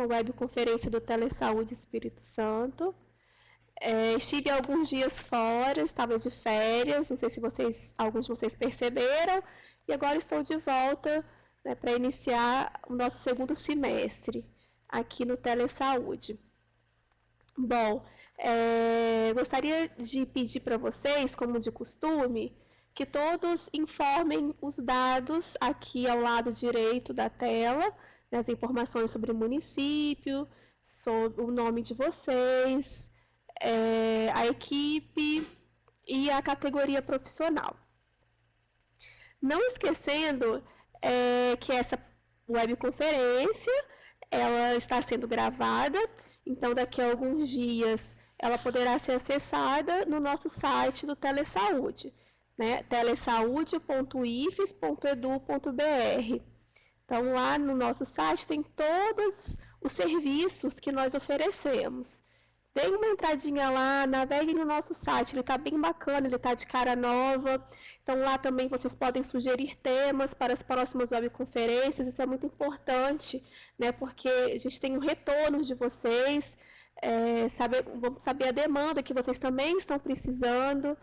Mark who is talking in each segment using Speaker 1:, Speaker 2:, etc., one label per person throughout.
Speaker 1: última webconferência do Telesaúde Espírito Santo. Estive alguns dias fora, estava de férias, não sei se alguns de vocês perceberam, e agora estou de volta, né, para iniciar o nosso segundo semestre aqui no Telesaúde. Bom, gostaria de pedir para vocês, como de costume, que todos informem os dados aqui ao lado direito da tela, né, as informações sobre o município, sobre o nome de vocês, a equipe e a categoria profissional. Não esquecendo que essa webconferência ela está sendo gravada, então daqui a alguns dias ela poderá ser acessada no nosso site do Telesaúde, né, telesaude.ifes.edu.br. Então lá no nosso site tem todos os serviços que nós oferecemos. Dê uma entradinha lá, navegue no nosso site, ele está bem bacana, ele está de cara nova. Então lá também vocês podem sugerir temas para as próximas webconferências, isso é muito importante, né, porque a gente tem um retorno de vocês, vamos saber a demanda que vocês também estão precisando.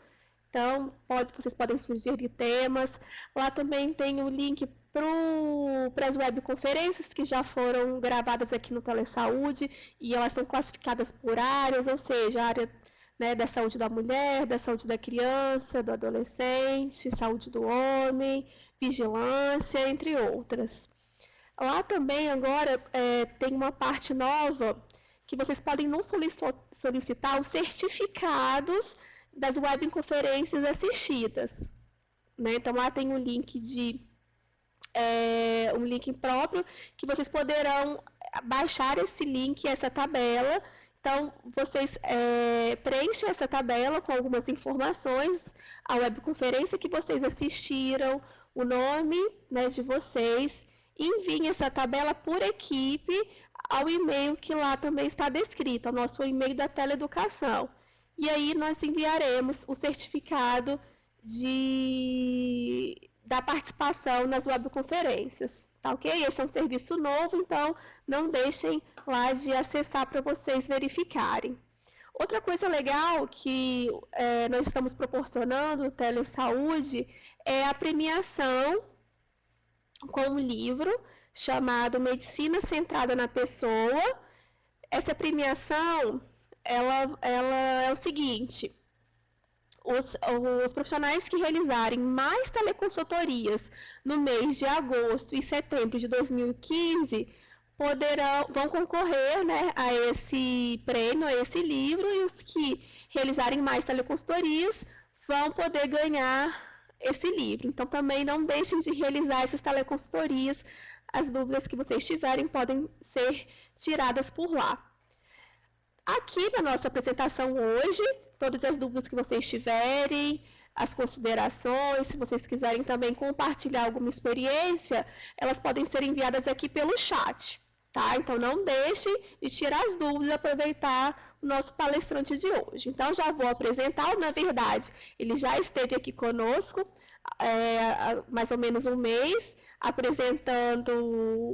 Speaker 1: Então, vocês podem sugerir temas. Lá também tem o link para as webconferências que já foram gravadas aqui no Telesaúde, e elas estão classificadas por áreas, ou seja, a área, né, da saúde da mulher, da saúde da criança, do adolescente, saúde do homem, vigilância, entre outras. Lá também agora tem uma parte nova que vocês podem nos solicitar os certificados das webconferências assistidas, né? Então lá tem um link um link próprio que vocês poderão baixar esse link, essa tabela. Então vocês preenchem essa tabela com algumas informações, a webconferência que vocês assistiram, o nome, né, de vocês, e enviem essa tabela por equipe ao e-mail que lá também está descrito, ao nosso e-mail da Teleeducação. E aí nós enviaremos o certificado da participação nas webconferências, tá ok? Esse é um serviço novo, então não deixem lá de acessar para vocês verificarem. Outra coisa legal que nós estamos proporcionando no Telesaúde é a premiação com um livro chamado Medicina Centrada na Pessoa. Essa premiação ela é o seguinte: os profissionais que realizarem mais teleconsultorias no mês de agosto e setembro de 2015 vão concorrer, né, a esse prêmio, a esse livro, e os que realizarem mais teleconsultorias vão poder ganhar esse livro. Então também não deixem de realizar essas teleconsultorias, as dúvidas que vocês tiverem podem ser tiradas por lá. Aqui na nossa apresentação hoje, todas as dúvidas que vocês tiverem, as considerações, se vocês quiserem também compartilhar alguma experiência, elas podem ser enviadas aqui pelo chat, tá? Então não deixem de tirar as dúvidas e aproveitar o nosso palestrante de hoje. Então já vou apresentá-lo, na verdade, ele já esteve aqui conosco há mais ou menos um mês, apresentando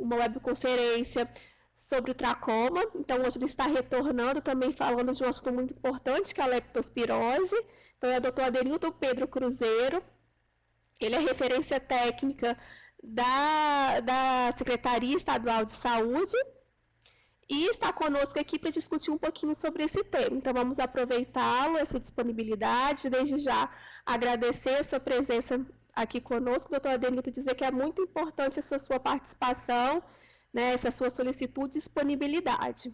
Speaker 1: uma webconferência sobre o tracoma. Então hoje ele está retornando também falando de um assunto muito importante, que é a leptospirose. Então é o Dr. Adenilton Pedro Cruzeiro, ele é referência técnica da Secretaria Estadual de Saúde e está conosco aqui para discutir um pouquinho sobre esse tema. Então vamos aproveitá-lo, essa disponibilidade, desde já agradecer a sua presença aqui conosco, doutor Adenilton, dizer que é muito importante essa sua participação, né, essa sua solicitude e disponibilidade.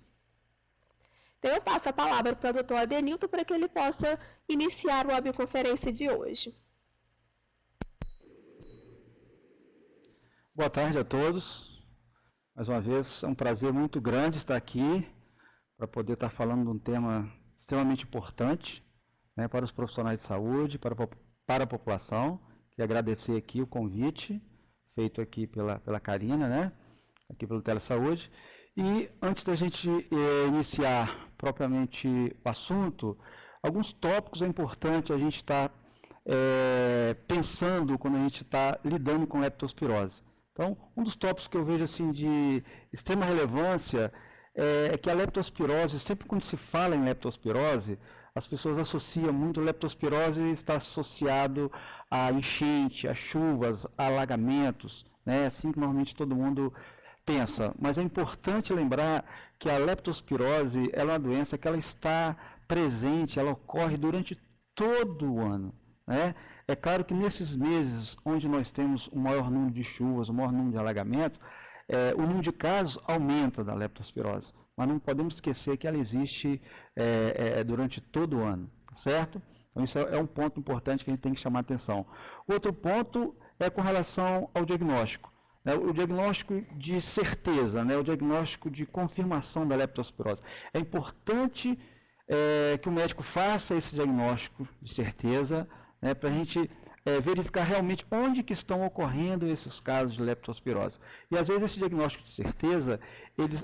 Speaker 1: Então eu passo a palavra para o doutor Adenilton para que ele possa iniciar a webconferência de hoje.
Speaker 2: Boa tarde a todos. Mais uma vez, é um prazer muito grande estar aqui para poder estar falando de um tema extremamente importante, né, para os profissionais de saúde, para a população. Queria agradecer aqui o convite feito aqui pela Karina, né, aqui pelo Telesaúde. E antes da gente iniciar propriamente o assunto, alguns tópicos é importante a gente estar pensando quando a gente está lidando com leptospirose. Então, um dos tópicos que eu vejo assim de extrema relevância é que a leptospirose, sempre quando se fala em leptospirose, as pessoas associam muito, leptospirose está associado a enchente, a chuvas, a alagamentos, né? Assim que normalmente todo mundo pensa. Mas é importante lembrar que a leptospirose é uma doença que ela está presente, ela ocorre durante todo o ano, né? É claro que nesses meses onde nós temos o maior número de chuvas, o maior número de alagamentos, o número de casos aumenta da leptospirose, mas não podemos esquecer que ela existe durante todo o ano, certo? Então isso é um ponto importante que a gente tem que chamar a atenção. Outro ponto é com relação ao diagnóstico, né? O diagnóstico de certeza, né? O diagnóstico de confirmação da leptospirose. É importante que o médico faça esse diagnóstico de certeza, né, para a gente verificar realmente onde que estão ocorrendo esses casos de leptospirose. E às vezes esse diagnóstico de certeza,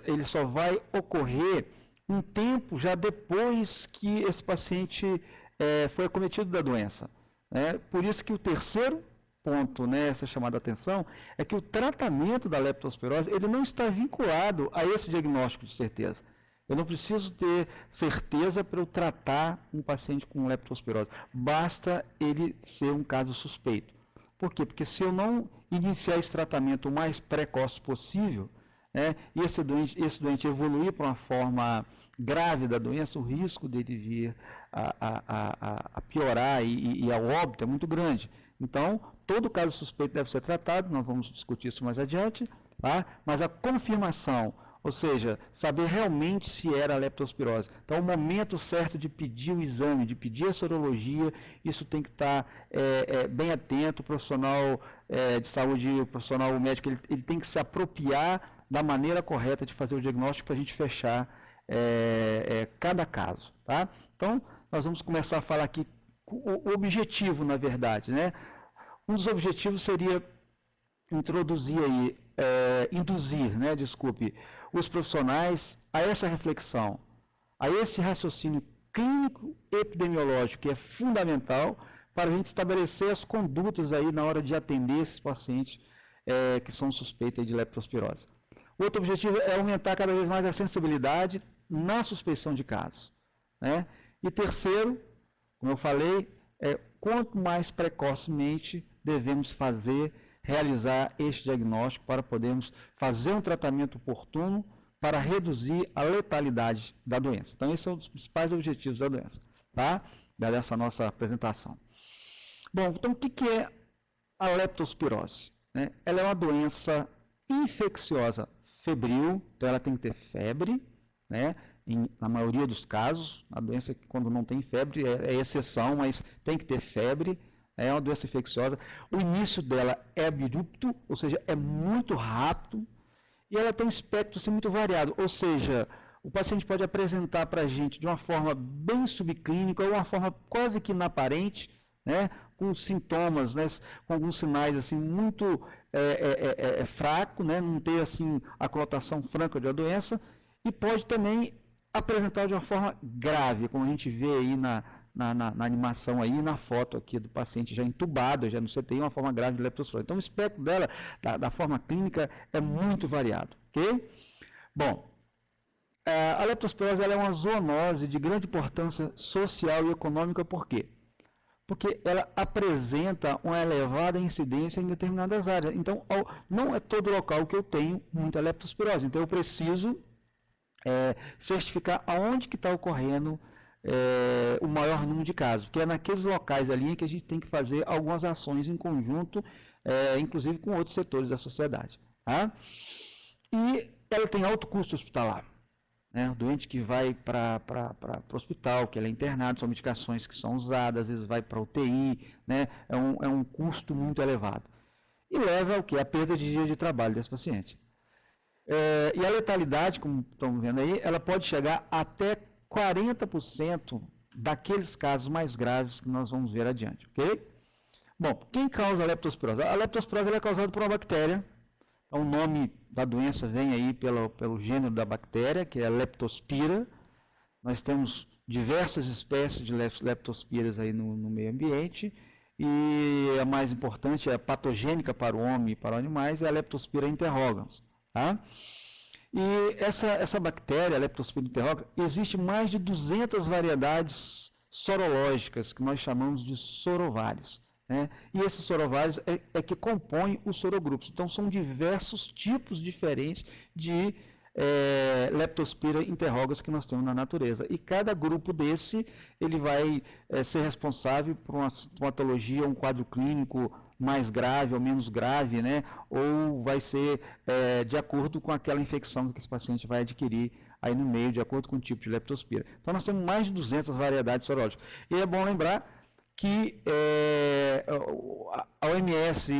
Speaker 2: ele só vai ocorrer um tempo já depois que esse paciente foi acometido da doença, né? Por isso que o terceiro ponto, né, essa chamada atenção, é que o tratamento da leptospirose, ele não está vinculado a esse diagnóstico de certeza. Eu não preciso ter certeza para eu tratar um paciente com leptospirose. Basta ele ser um caso suspeito. Por quê? Porque se eu não iniciar esse tratamento o mais precoce possível, né, e esse doente evoluir para uma forma grave da doença, o risco dele vir a piorar e ao óbito é muito grande. Então, todo caso suspeito deve ser tratado, nós vamos discutir isso mais adiante, tá? Mas a confirmação, ou seja, saber realmente se era leptospirose. Então, o momento certo de pedir o exame, de pedir a sorologia, isso tem que estar bem atento. O profissional de saúde, o profissional médico, ele tem que se apropriar da maneira correta de fazer o diagnóstico para a gente fechar cada caso. Tá? Então, nós vamos começar a falar aqui o objetivo, na verdade, né? Um dos objetivos seria induzir, né, os profissionais a essa reflexão, a esse raciocínio clínico epidemiológico, que é fundamental para a gente estabelecer as condutas aí na hora de atender esses pacientes que são suspeitos de leptospirose. Outro objetivo é aumentar cada vez mais a sensibilidade na suspeição de casos, né? E terceiro, como eu falei, quanto mais precocemente devemos realizar este diagnóstico para podermos fazer um tratamento oportuno para reduzir a letalidade da doença. Então, esse é um dos principais objetivos da doença, tá? Dessa nossa apresentação. Bom, então, o que é a leptospirose? Né? Ela é uma doença infecciosa febril, então ela tem que ter febre, né? Na maioria dos casos, a doença que quando não tem febre é exceção, mas tem que ter febre, é uma doença infecciosa. O início dela é abrupto, ou seja, é muito rápido, e ela tem um espectro assim, muito variado, ou seja, o paciente pode apresentar para a gente de uma forma bem subclínica, ou uma forma quase que inaparente, né, com sintomas, né, com alguns sinais assim, muito fraco, né, não ter assim, a conotação franca da doença, e pode também apresentar de uma forma grave, como a gente vê aí na animação aí, na foto aqui do paciente já entubado, já no CTI, uma forma grave de leptospirose. Então, o espectro dela, da forma clínica, é muito variado, ok? Bom, a leptospirose ela é uma zoonose de grande importância social e econômica, por quê? Porque ela apresenta uma elevada incidência em determinadas áreas. Então, não é todo local que eu tenho muita leptospirose. Então, eu preciso certificar aonde que está ocorrendo o maior número de casos, que é naqueles locais ali que a gente tem que fazer algumas ações em conjunto, inclusive com outros setores da sociedade. Tá? E ela tem alto custo hospitalar. Né? O doente que vai para o hospital, que ele é internado, são medicações que são usadas, às vezes vai para UTI, né? É um custo muito elevado. E leva ao quê? A perda de dia de trabalho desse paciente. E a letalidade, como estamos vendo aí, ela pode chegar até 40% daqueles casos mais graves que nós vamos ver adiante, ok? Bom, quem causa a leptospirose? A leptospirose ela é causada por uma bactéria. O nome da doença vem aí pelo gênero da bactéria, que é a Leptospira. Nós temos diversas espécies de leptospiras aí no meio ambiente, e a mais importante, é patogênica para o homem e para os animais, é a Leptospira interrogans. Tá? E essa bactéria, a Leptospira interroga, existe mais de 200 variedades sorológicas, que nós chamamos de sorovários, né? E esses sorovários é que compõem os sorogrupos. Então, são diversos tipos diferentes de Leptospira interrogas que nós temos na natureza. E cada grupo desse, ele vai ser responsável por uma patologia, um quadro clínico mais grave ou menos grave, né? Ou vai ser de acordo com aquela infecção que esse paciente vai adquirir aí no meio, de acordo com o tipo de Leptospira. Então, nós temos mais de 200 variedades sorológicas. E é bom lembrar que a OMS,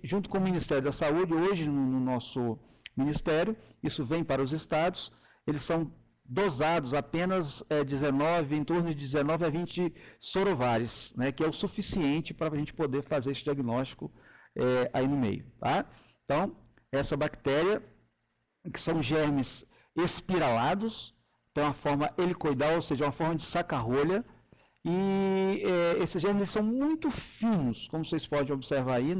Speaker 2: junto com o Ministério da Saúde, hoje no nosso Ministério, isso vem para os estados, eles são dosados apenas em torno de 19 a 20 sorovares, né, que é o suficiente para a gente poder fazer esse diagnóstico aí no meio. Tá? Então, essa bactéria, que são germes espiralados, tem uma forma helicoidal, ou seja, uma forma de saca-rolha, e esses germes são muito finos, como vocês podem observar aí,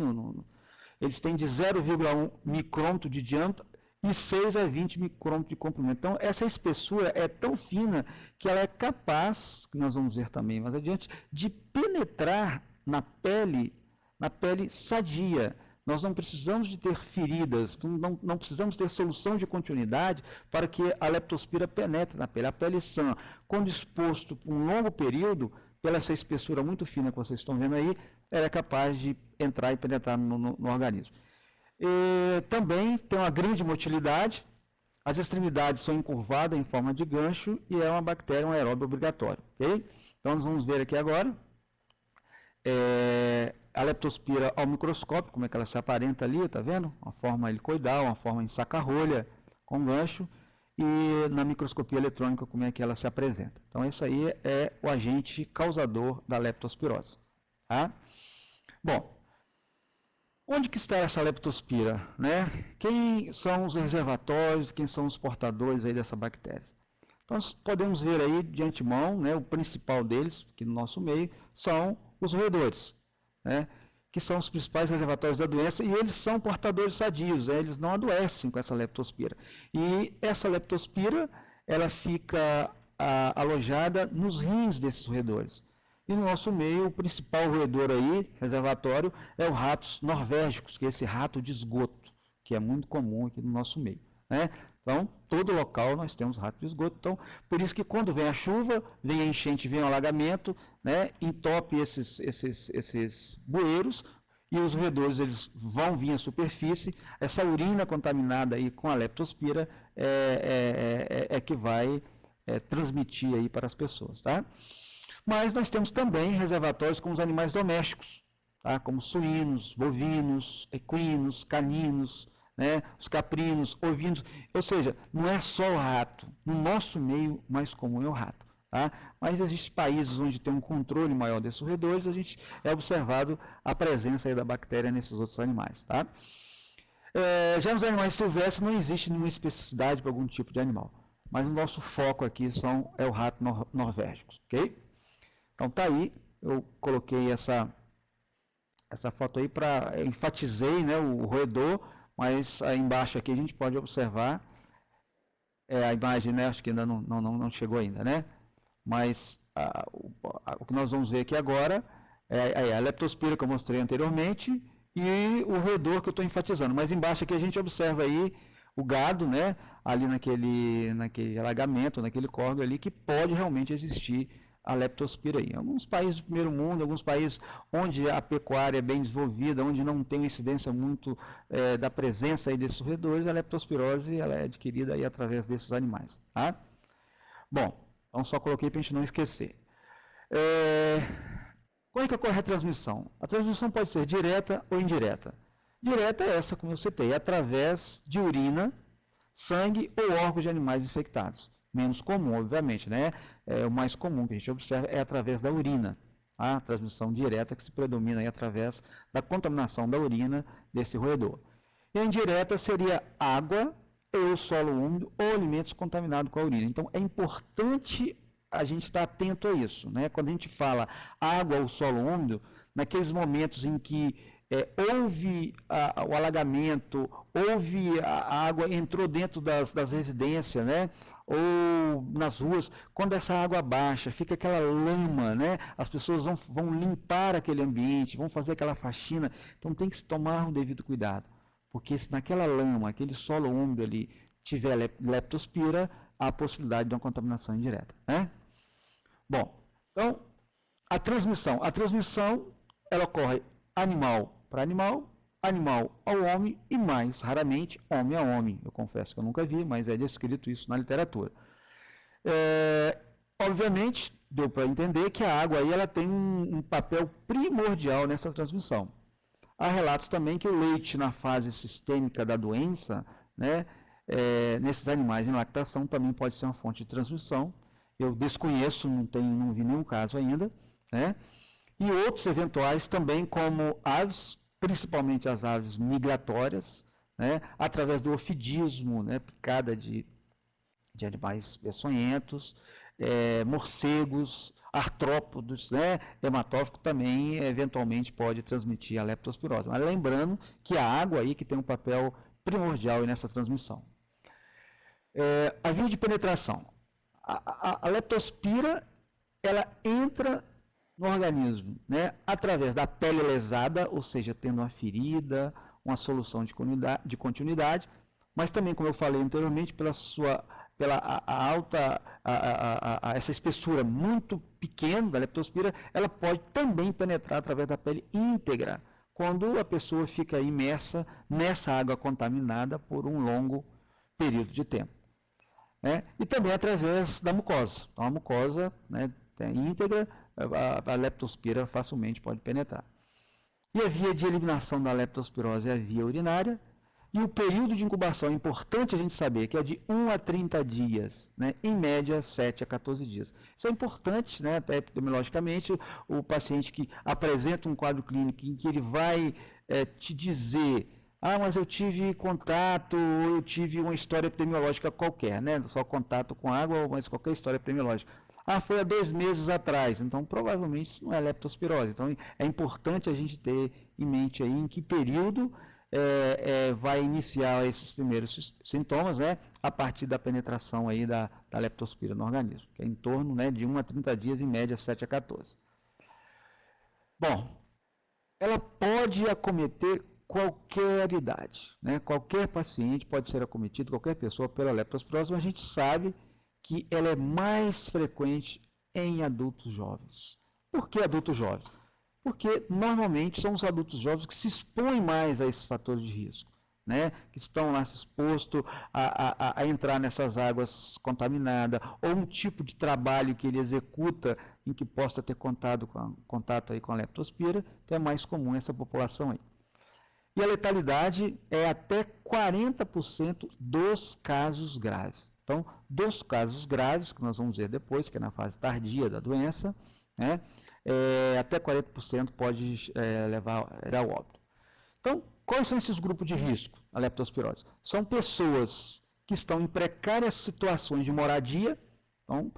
Speaker 2: eles têm de 0,1 micrômetro de diâmetro e 6 a 20 micrômetros de comprimento. Então, essa espessura é tão fina que ela é capaz, que nós vamos ver também mais adiante, de penetrar na pele sadia. Nós não precisamos de ter feridas, não precisamos ter solução de continuidade para que a Leptospira penetre na pele. A pele sã, quando exposto por um longo período, pela essa espessura muito fina que vocês estão vendo aí, ela é capaz de entrar e penetrar no organismo. Também tem uma grande motilidade, as extremidades são encurvadas em forma de gancho e é uma bactéria, um aeróbio obrigatório. Okay? Então, nós vamos ver aqui agora a Leptospira ao microscópio, como é que ela se aparenta ali, está vendo? Uma forma helicoidal, uma forma em saca-rolha com gancho, e na microscopia eletrônica como é que ela se apresenta. Então, isso aí é o agente causador da leptospirose. Tá? Bom, onde que está essa Leptospira? Né? Quem são os reservatórios, quem são os portadores aí dessa bactéria? Então, nós podemos ver aí de antemão, né, o principal deles, aqui no nosso meio, são os roedores, né, que são os principais reservatórios da doença, e eles são portadores sadios, né, eles não adoecem com essa Leptospira. E essa Leptospira, ela fica alojada nos rins desses roedores. E no nosso meio, o principal roedor aí, reservatório, é o ratos norvégicos, que é esse rato de esgoto, que é muito comum aqui no nosso meio, né? Então, todo local nós temos rato de esgoto. Então, por isso que quando vem a chuva, vem a enchente, vem o alagamento, né, entope esses bueiros, e os roedores eles vão vir à superfície. Essa urina contaminada aí com a Leptospira é que vai transmitir aí para as pessoas, tá? Mas nós temos também reservatórios com os animais domésticos, tá? Como suínos, bovinos, equinos, caninos, né? Os caprinos, ovinos. Ou seja, não é só o rato. No nosso meio, mais comum é o rato. Tá? Mas existem países onde tem um controle maior desses roedores, a gente observado a presença aí da bactéria nesses outros animais. Tá? Já nos animais silvestres não existe nenhuma especificidade para algum tipo de animal. Mas o nosso foco aqui é o rato norvégico. Okay? Então tá aí, eu coloquei essa foto aí para enfatizei, né, o roedor, mas aí embaixo aqui a gente pode observar a imagem, né, acho que ainda não chegou ainda, né? Mas o que nós vamos ver aqui agora é a Leptospira que eu mostrei anteriormente e o roedor que eu estou enfatizando. Mas embaixo aqui a gente observa aí o gado, né, ali naquele alagamento, naquele córrego ali, que pode realmente existir a Leptospira aí. Em alguns países do primeiro mundo, alguns países onde a pecuária é bem desenvolvida, onde não tem incidência muito da presença aí desses roedores, a leptospirose ela é adquirida aí através desses animais. Tá? Bom, então só coloquei para a gente não esquecer. Como é que ocorre a transmissão? A transmissão pode ser direta ou indireta. Direta é essa, como eu citei, através de urina, sangue ou órgãos de animais infectados. Menos comum, obviamente, né? O mais comum que a gente observa é através da urina. A transmissão direta que se predomina aí através da contaminação da urina desse roedor. E a indireta seria água ou solo úmido ou alimentos contaminados com a urina. Então, é importante a gente estar atento a isso, né? Quando a gente fala água ou solo úmido, naqueles momentos em que houve o alagamento, houve a água entrou dentro das residências, né? Ou nas ruas, quando essa água baixa, fica aquela lama, né? As pessoas vão limpar aquele ambiente, vão fazer aquela faxina, então tem que se tomar um devido cuidado, porque se naquela lama, aquele solo úmido ali, tiver leptospira, há a possibilidade de uma contaminação indireta, né? Bom, então, a transmissão ela ocorre animal para animal, animal ao homem e mais raramente homem a homem. Eu confesso que eu nunca vi, mas é descrito isso na literatura. Obviamente, deu para entender que a água aí ela tem um papel primordial nessa transmissão. Há relatos também que o leite na fase sistêmica da doença, né, nesses animais em lactação também pode ser uma fonte de transmissão. Eu desconheço, não vi nenhum caso ainda, né? E outros eventuais também, como aves, principalmente as aves migratórias, né, através do ofidismo, né, picada de animais peçonhentos, morcegos, artrópodos, né, hematófago também eventualmente pode transmitir a leptospirose. Mas lembrando que a água aí que tem um papel primordial nessa transmissão. A via de penetração. A leptospira, ela entra no organismo, né, através da pele lesada, ou seja, tendo uma ferida, uma solução de continuidade, mas também, como eu falei anteriormente, essa espessura muito pequena da leptospira, ela pode também penetrar através da pele íntegra, quando a pessoa fica imersa nessa água contaminada por um longo período de tempo. E também através da mucosa. Então, a mucosa, né, íntegra, a leptospira facilmente pode penetrar. E a via de eliminação da leptospirose é a via urinária. E o período de incubação é importante a gente saber que é de 1 a 30 dias, né? Em média 7 a 14 dias. Isso é importante, né? Até epidemiologicamente, o paciente que apresenta um quadro clínico em que ele vai te dizer: mas eu tive contato, ou eu tive uma história epidemiológica qualquer, né? Só contato com água, mas qualquer história epidemiológica. Foi há 2 meses atrás, então provavelmente isso não é leptospirose. Então é importante a gente ter em mente aí em que período vai iniciar esses primeiros sintomas, né, a partir da penetração aí da leptospira no organismo, que é em torno, né, de 1 a 30 dias, em média 7 a 14. Bom, ela pode acometer qualquer idade, né? Qualquer paciente pode ser acometido, qualquer pessoa, pela leptospirose, mas a gente sabe que ela é mais frequente em adultos jovens. Por que adultos jovens? Porque normalmente são os adultos jovens que se expõem mais a esses fatores de risco, né? Que estão lá se expostos a entrar nessas águas contaminadas, ou um tipo de trabalho que ele executa em que possa ter contato aí com a leptospira, então é mais comum essa população aí. E a letalidade é até 40% dos casos graves. Então, dos casos graves, que nós vamos ver depois, que é na fase tardia da doença, né, até 40% pode levar ao óbito. Então, quais são esses grupos de risco da leptospirose? São pessoas que estão em precárias situações de moradia, então,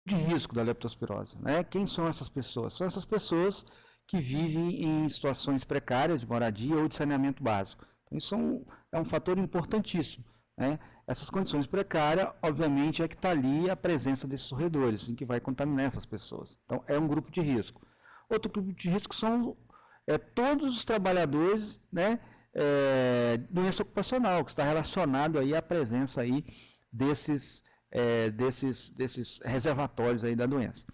Speaker 2: de risco da leptospirose, né? Quem são essas pessoas? São essas pessoas que vivem em situações precárias de moradia ou de saneamento básico. Então, isso é um fator importantíssimo, né? Essas condições precárias, obviamente, é que está ali a presença desses roedores, em que vai contaminar essas pessoas. Então, é um grupo de risco. Outro grupo de risco são todos os trabalhadores, né, doença ocupacional, que está relacionado aí à presença aí desses reservatórios aí da doença.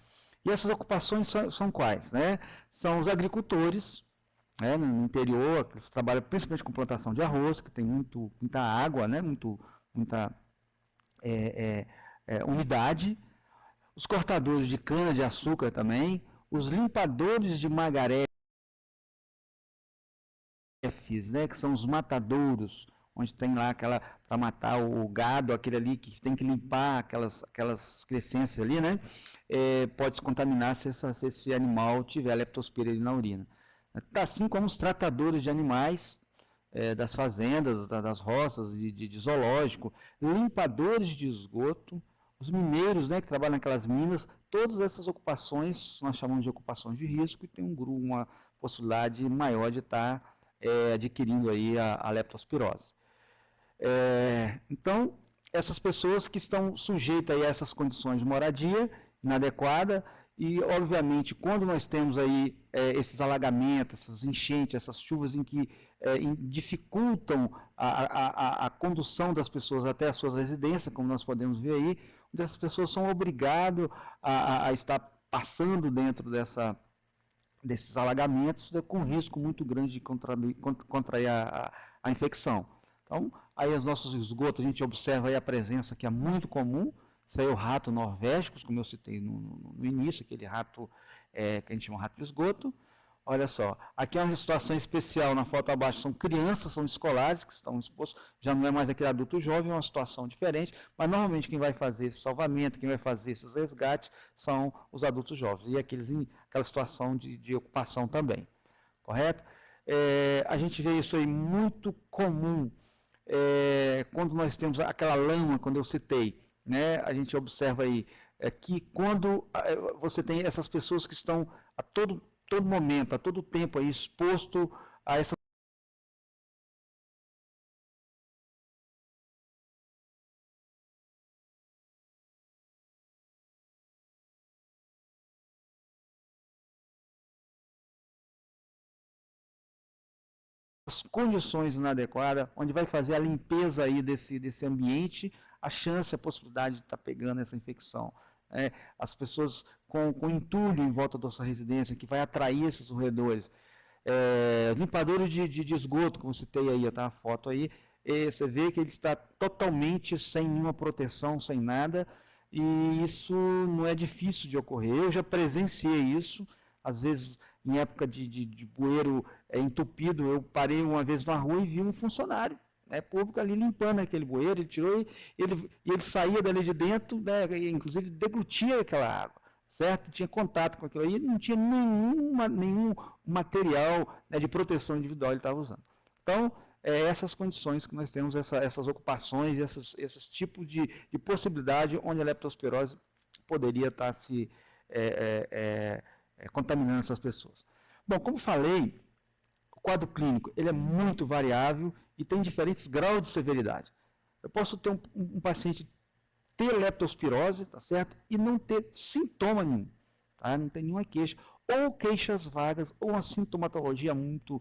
Speaker 2: E essas ocupações são quais? Né? São os agricultores, né, no interior, que trabalham principalmente com plantação de arroz, que tem muita água, né, muita umidade. Os cortadores de cana-de-açúcar também, os limpadores de magarés, né, que são os matadouros, onde tem lá para matar o gado, aquele ali que tem que limpar aquelas crescências ali, né? Pode se contaminar se esse animal tiver leptospira na urina. Assim como os tratadores de animais das fazendas, das roças, de zoológico, limpadores de esgoto, os mineiros, né, que trabalham naquelas minas, todas essas ocupações nós chamamos de ocupações de risco, e tem uma possibilidade maior de estar adquirindo aí a leptospirose. Então, essas pessoas que estão sujeitas a essas condições de moradia inadequada, e, obviamente, quando nós temos aí esses alagamentos, essas enchentes, essas chuvas em que dificultam a condução das pessoas até as suas residências, como nós podemos ver aí, onde essas pessoas são obrigadas a estar passando dentro desses alagamentos, com risco muito grande de contrair a infecção. Então, aí os nossos esgotos, a gente observa aí a presença que é muito comum. Isso aí é o rato norvégicos, como eu citei no início, aquele rato que a gente chama rato de esgoto. Olha só, aqui é uma situação especial na foto abaixo, são crianças, são escolares que estão expostos, já não é mais aquele adulto jovem, é uma situação diferente, mas normalmente quem vai fazer esse salvamento, quem vai fazer esses resgates, são os adultos jovens, e aquela situação de ocupação também, correto? A gente vê isso aí muito comum, quando nós temos aquela lama, quando eu citei, né, a gente observa aí que quando você tem essas pessoas que estão a todo momento, a todo tempo aí exposto a essas condições inadequadas, onde vai fazer a limpeza aí desse ambiente, a chance, a possibilidade de estar pegando essa infecção. As pessoas com entulho em volta da sua residência, que vai atrair esses roedores. Limpadores de esgoto, como citei aí, tá a foto aí, você vê que ele está totalmente sem nenhuma proteção, sem nada, e isso não é difícil de ocorrer. Eu já presenciei isso, às vezes em época de bueiro entupido, eu parei uma vez na rua e vi um funcionário público ali limpando aquele bueiro, ele tirou e ele saía dali de dentro, né, inclusive deglutia aquela água, certo? Tinha contato com aquilo aí, não tinha nenhum material de proteção individual ele estava usando. Então, essas condições que nós temos, essas ocupações, esses tipos de possibilidade onde a leptospirose poderia estar se contaminando essas pessoas. Bom, como falei, o quadro clínico ele é muito variável e tem diferentes graus de severidade. Eu posso ter um paciente ter leptospirose, tá certo? E não ter sintoma nenhum, tá? Não tem nenhuma queixa, ou queixas vagas, ou uma sintomatologia muito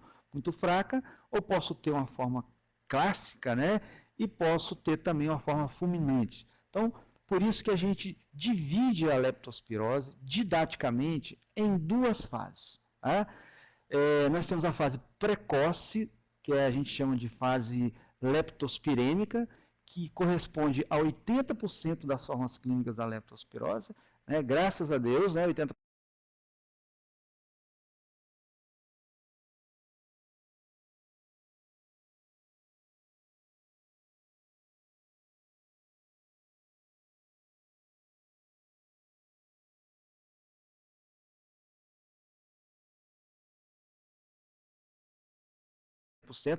Speaker 2: fraca, ou posso ter uma forma clássica, né? E posso ter também uma forma fulminante. Então, por isso que a gente divide a leptospirose didaticamente em duas fases. Tá? Nós temos a fase precoce, que a gente chama de fase leptospirêmica, que corresponde a 80% das formas clínicas da leptospirose, né? Graças a Deus, né? 80%.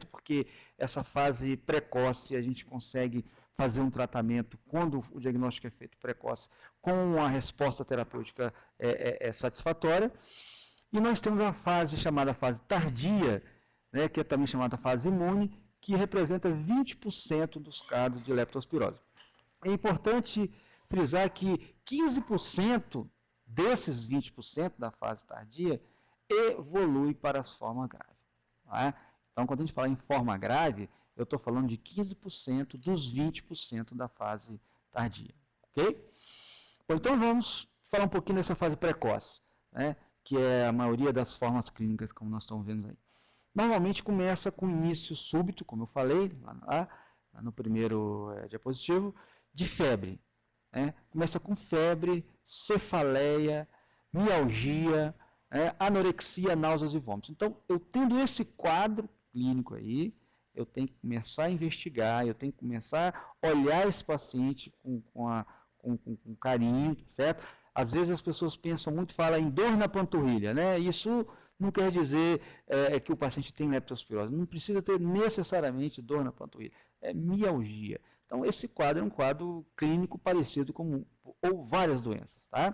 Speaker 2: Porque essa fase precoce a gente consegue fazer um tratamento quando o diagnóstico é feito precoce com a resposta terapêutica satisfatória. E nós temos a fase chamada fase tardia, né, que é também chamada fase imune, que representa 20% dos casos de leptospirose. É importante frisar que 15% desses 20% da fase tardia evolui para as formas graves. Tá? Então, quando a gente fala em forma grave, eu estou falando de 15% dos 20% da fase tardia. Ok? Bom, então vamos falar um pouquinho dessa fase precoce, né, que é a maioria das formas clínicas, como nós estamos vendo aí. Normalmente começa com início súbito, como eu falei, lá no primeiro diapositivo, de febre. Né? Começa com febre, cefaleia, mialgia, anorexia, náuseas e vômitos. Então, eu tendo esse quadro clínico aí, eu tenho que começar a investigar, eu tenho que começar a olhar esse paciente com carinho, certo? Às vezes as pessoas pensam muito, falam em dor na panturrilha, né? Isso não quer dizer que o paciente tem leptospirose, não precisa ter necessariamente dor na panturrilha, é mialgia. Então, esse quadro é um quadro clínico parecido com ou várias doenças, tá?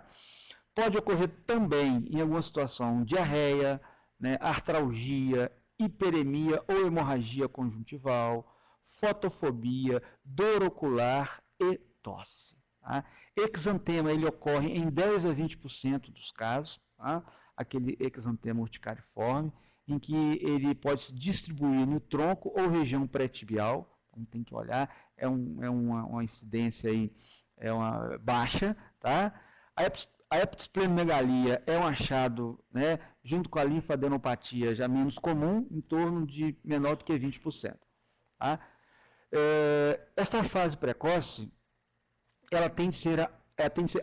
Speaker 2: Pode ocorrer também, em alguma situação, diarreia, né, artralgia, hiperemia ou hemorragia conjuntival, fotofobia, dor ocular e tosse. Tá? Exantema, ele ocorre em 10 a 20% dos casos, tá? Aquele exantema urticariforme, em que ele pode se distribuir no tronco ou região pré-tibial, então tem que olhar, uma incidência aí, baixa, tá? A hepatosplenomegalia é um achado, né, junto com a linfadenopatia já menos comum, em torno de menor do que 20%. Tá? Esta fase precoce, ela tem de ser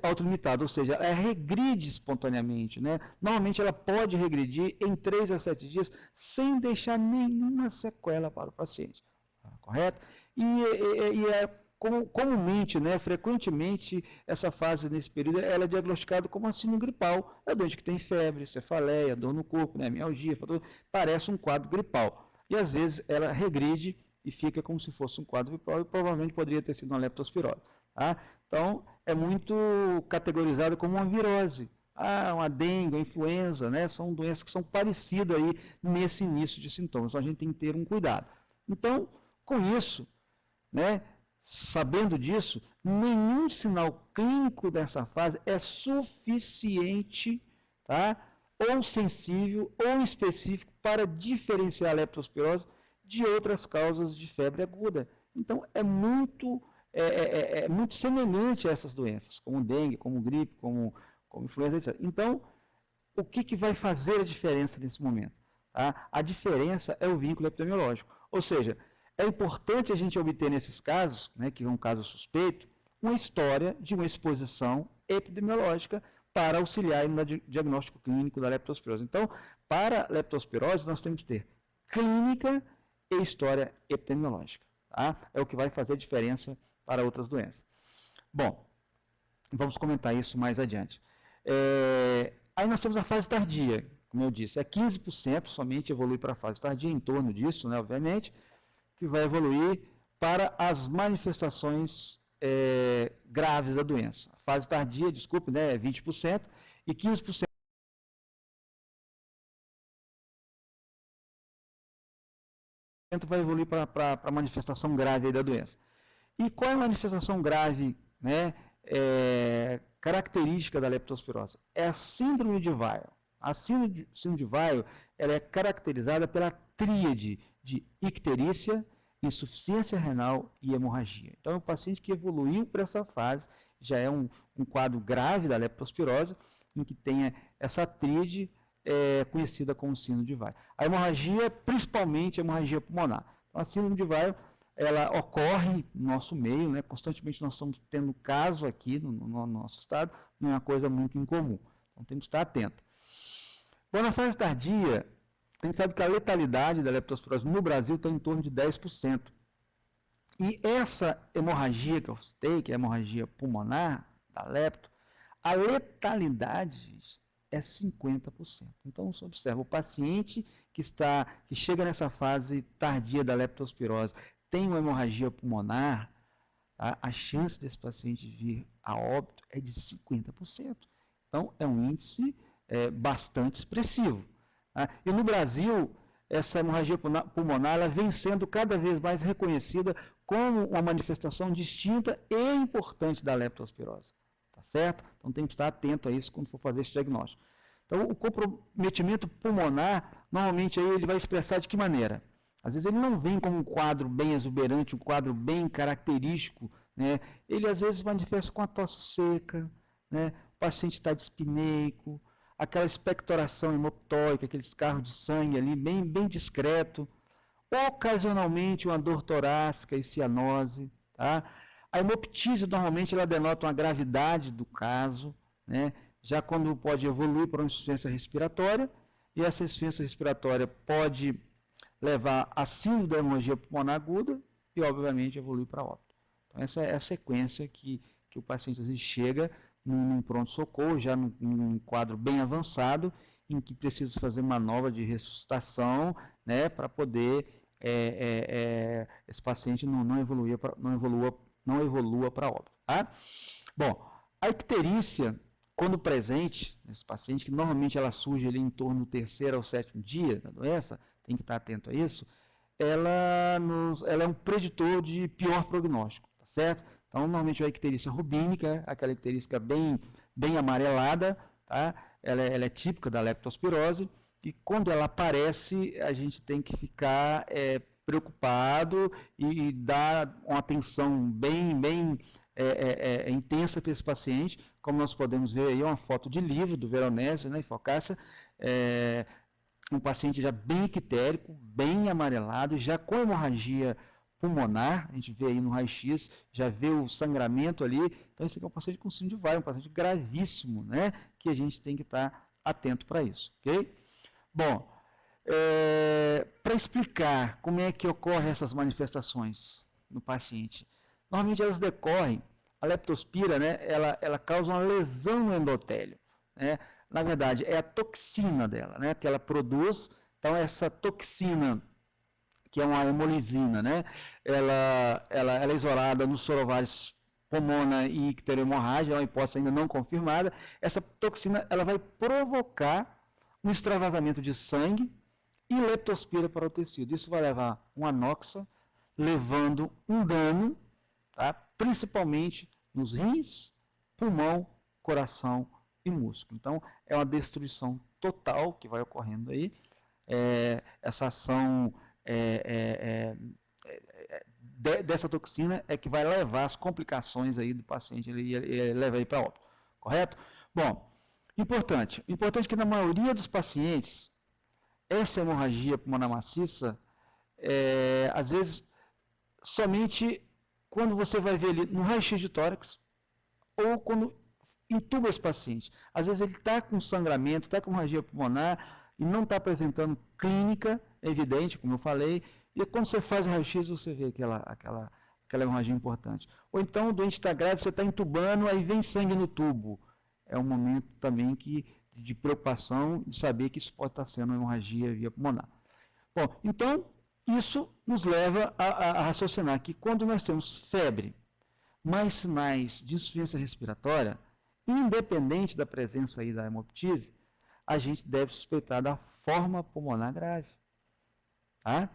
Speaker 2: autolimitada, ou seja, ela regride espontaneamente. Né? Normalmente ela pode regredir em 3 a 7 dias sem deixar nenhuma sequela para o paciente. Tá? Correto? Comumente, né, frequentemente, essa fase nesse período ela é diagnosticada como uma síndrome gripal. É doente que tem febre, cefaleia, dor no corpo, né, mialgia, parece um quadro gripal. E às vezes ela regride e fica como se fosse um quadro gripal e provavelmente poderia ter sido uma leptospirose. Tá? Então, é muito categorizado como uma virose. Uma dengue, uma influenza, né, são doenças que são parecidas aí nesse início de sintomas. Então, a gente tem que ter um cuidado. Então, com isso, né, sabendo disso, nenhum sinal clínico dessa fase é suficiente, tá, ou sensível ou específico para diferenciar a leptospirose de outras causas de febre aguda. Então, é muito semelhante a essas doenças, como dengue, como gripe, como influenza, etc. Então, o que vai fazer a diferença nesse momento? Tá? A diferença é o vínculo epidemiológico. Ou seja, é importante a gente obter nesses casos, né, que é um caso suspeito, uma história de uma exposição epidemiológica para auxiliar no diagnóstico clínico da leptospirose. Então, para a leptospirose, nós temos que ter clínica e história epidemiológica. Tá? É o que vai fazer diferença para outras doenças. Bom, vamos comentar isso mais adiante. Aí nós temos a fase tardia, como eu disse, 15% somente evolui para a fase tardia, em torno disso, né, obviamente, que vai evoluir para as manifestações graves da doença. A fase tardia, desculpe, né, é 20%, e 15% vai evoluir para a manifestação grave da doença. E qual é a manifestação grave, né, característica da leptospirose? É a síndrome de Weil. A síndrome de Weil ela é caracterizada pela tríade de icterícia, insuficiência renal e hemorragia. Então, o paciente que evoluiu para essa fase já é um quadro grave da leptospirose, em que tenha essa tríade conhecida como síndrome de Weil. A hemorragia, principalmente a hemorragia pulmonar. Então, a síndrome de Weil, ela ocorre no nosso meio, né? Constantemente nós estamos tendo caso aqui no nosso estado, não é uma coisa muito incomum. Então, temos que estar atento. Bom, na fase tardia, a gente sabe que a letalidade da leptospirose no Brasil está em torno de 10%. E essa hemorragia que eu citei, que é a hemorragia pulmonar da lepto, a letalidade é 50%. Então, você observa, o paciente que chega nessa fase tardia da leptospirose tem uma hemorragia pulmonar, tá? A chance desse paciente vir a óbito é de 50%. Então, é um índice bastante expressivo. Tá? E no Brasil, essa hemorragia pulmonar ela vem sendo cada vez mais reconhecida como uma manifestação distinta e importante da leptospirose. Tá certo? Então tem que estar atento a isso quando for fazer esse diagnóstico. Então o comprometimento pulmonar, normalmente aí ele vai expressar de que maneira? Às vezes ele não vem como um quadro bem exuberante, um quadro bem característico, né? Ele às vezes manifesta com a tosse seca, né? O paciente está dispneico, aquela expectoração hemoptóica, aquele escarro de sangue ali bem discreto, ocasionalmente uma dor torácica e cianose, tá? A hemoptise normalmente ela denota uma gravidade do caso, né? Já quando pode evoluir para uma insuficiência respiratória, e essa insuficiência respiratória pode levar a síndrome da hemorragia pulmonar aguda e, obviamente, evoluir para óbito. Então, essa é a sequência que o paciente às vezes chega num pronto-socorro, já num quadro bem avançado, em que precisa fazer manobra de ressuscitação, né, para poder esse paciente não evolua para óbito. Tá? Bom, a icterícia quando presente, nesse paciente, que normalmente ela surge ali em torno do 3º ao 7º dia da doença, tem que estar atento a isso, ela é um preditor de pior prognóstico, tá certo? Então, normalmente a icterícia rubínica, aquela icterícia bem amarelada, tá? Ela é típica da leptospirose, e quando ela aparece, a gente tem que ficar preocupado e dar uma atenção bem intensa para esse paciente, como nós podemos ver aí uma foto de livro do Veronese, né, Focaccia, um paciente já bem ictérico, bem amarelado, já com hemorragia pulmonar, a gente vê aí no raio-x, já vê o sangramento ali, então esse aqui é um paciente com síndrome de Weil, um paciente gravíssimo, né, que a gente tem que estar atento para isso, ok? Bom, para explicar como é que ocorrem essas manifestações no paciente, normalmente elas decorrem, a leptospira, né, ela causa uma lesão no endotélio, né? Na verdade, é a toxina dela, né, que ela produz. Então, essa toxina, que é uma hemolisina, né, ela é isolada nos sorovários pulmona e icterohemorrágia, é uma hipótese ainda não confirmada. Essa toxina ela vai provocar um extravasamento de sangue e leptospira para o tecido. Isso vai levar uma anoxa, levando um dano, tá, principalmente nos rins, pulmão, coração e músculo. Então, é uma destruição total que vai ocorrendo aí. Essa ação dessa toxina é que vai levar as complicações aí do paciente, ele leva aí para óbito, correto? Bom, importante que na maioria dos pacientes, essa hemorragia pulmonar maciça, às vezes, somente quando você vai ver ali no raio-x de tórax, ou quando intuba esse paciente. Às vezes ele está com sangramento, está com hemorragia pulmonar e não está apresentando clínica evidente, como eu falei, e quando você faz o raio-x você vê aquela hemorragia importante. Ou então o doente está grave, você está intubando, aí vem sangue no tubo. É um momento também de preocupação de saber que isso pode estar sendo uma hemorragia via pulmonar. Bom, então isso nos leva a raciocinar que quando nós temos febre, mais sinais de insuficiência respiratória, independente da presença aí da hemoptise, a gente deve suspeitar da forma pulmonar grave. Tá?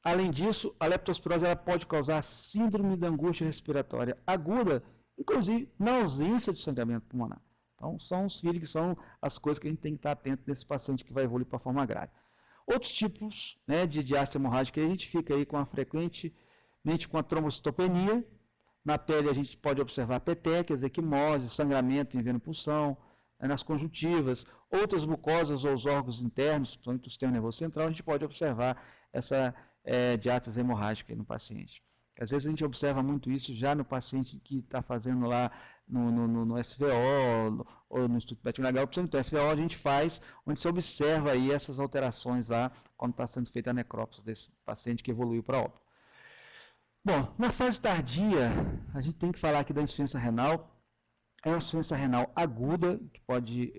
Speaker 2: Além disso, a leptospirose ela pode causar síndrome da angústia respiratória aguda, inclusive na ausência de sangramento pulmonar. Então, são os feelings, são as coisas que a gente tem que estar atento nesse paciente que vai evoluir para a forma grave. Outros tipos, né, de diástase hemorrágica, a gente fica aí frequentemente com a trombocitopenia. Na pele a gente pode observar petequias, equimose, sangramento em veno-pulsão, nas conjuntivas, outras mucosas ou os órgãos internos, principalmente o sistema nervoso central, a gente pode observar essa diátase hemorrágica no paciente. Às vezes a gente observa muito isso já no paciente que está fazendo lá no SVO ou no Instituto Betting-Legal, principalmente no SVO a gente faz, onde se observa aí essas alterações lá, quando está sendo feita a necrópsia desse paciente que evoluiu para óbito. Bom, na fase tardia, a gente tem que falar aqui da insuficiência renal. É uma insuficiência renal aguda, que pode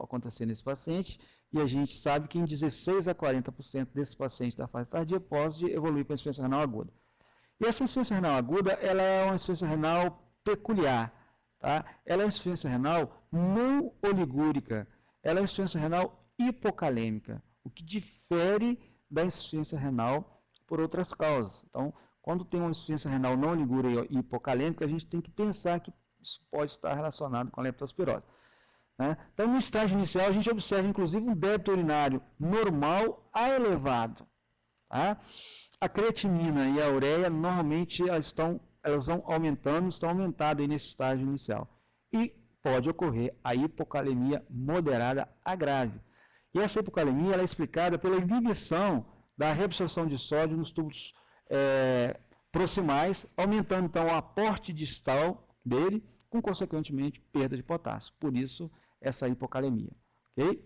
Speaker 2: acontecer nesse paciente, e a gente sabe que em 16 a 40% desses pacientes da fase tardia pode evoluir para a insuficiência renal aguda. E essa insuficiência renal aguda, ela é uma insuficiência renal peculiar, tá? Ela é uma insuficiência renal não oligúrica, ela é uma insuficiência renal hipocalêmica, o que difere da insuficiência renal por outras causas. Então, quando tem uma insuficiência renal não oligúrica e hipocalêmica, a gente tem que pensar que isso pode estar relacionado com a leptospirose. Né? Então, no estágio inicial, a gente observa, inclusive, um débito urinário normal a elevado. Tá? A creatinina e a ureia, normalmente, elas vão aumentando, estão aumentadas aí nesse estágio inicial. E pode ocorrer a hipocalemia moderada a grave. E essa hipocalemia ela é explicada pela inibição da reabsorção de sódio nos tubos proximais, aumentando, então, o aporte distal dele, com, consequentemente, perda de potássio. Por isso, essa hipocalemia. Okay?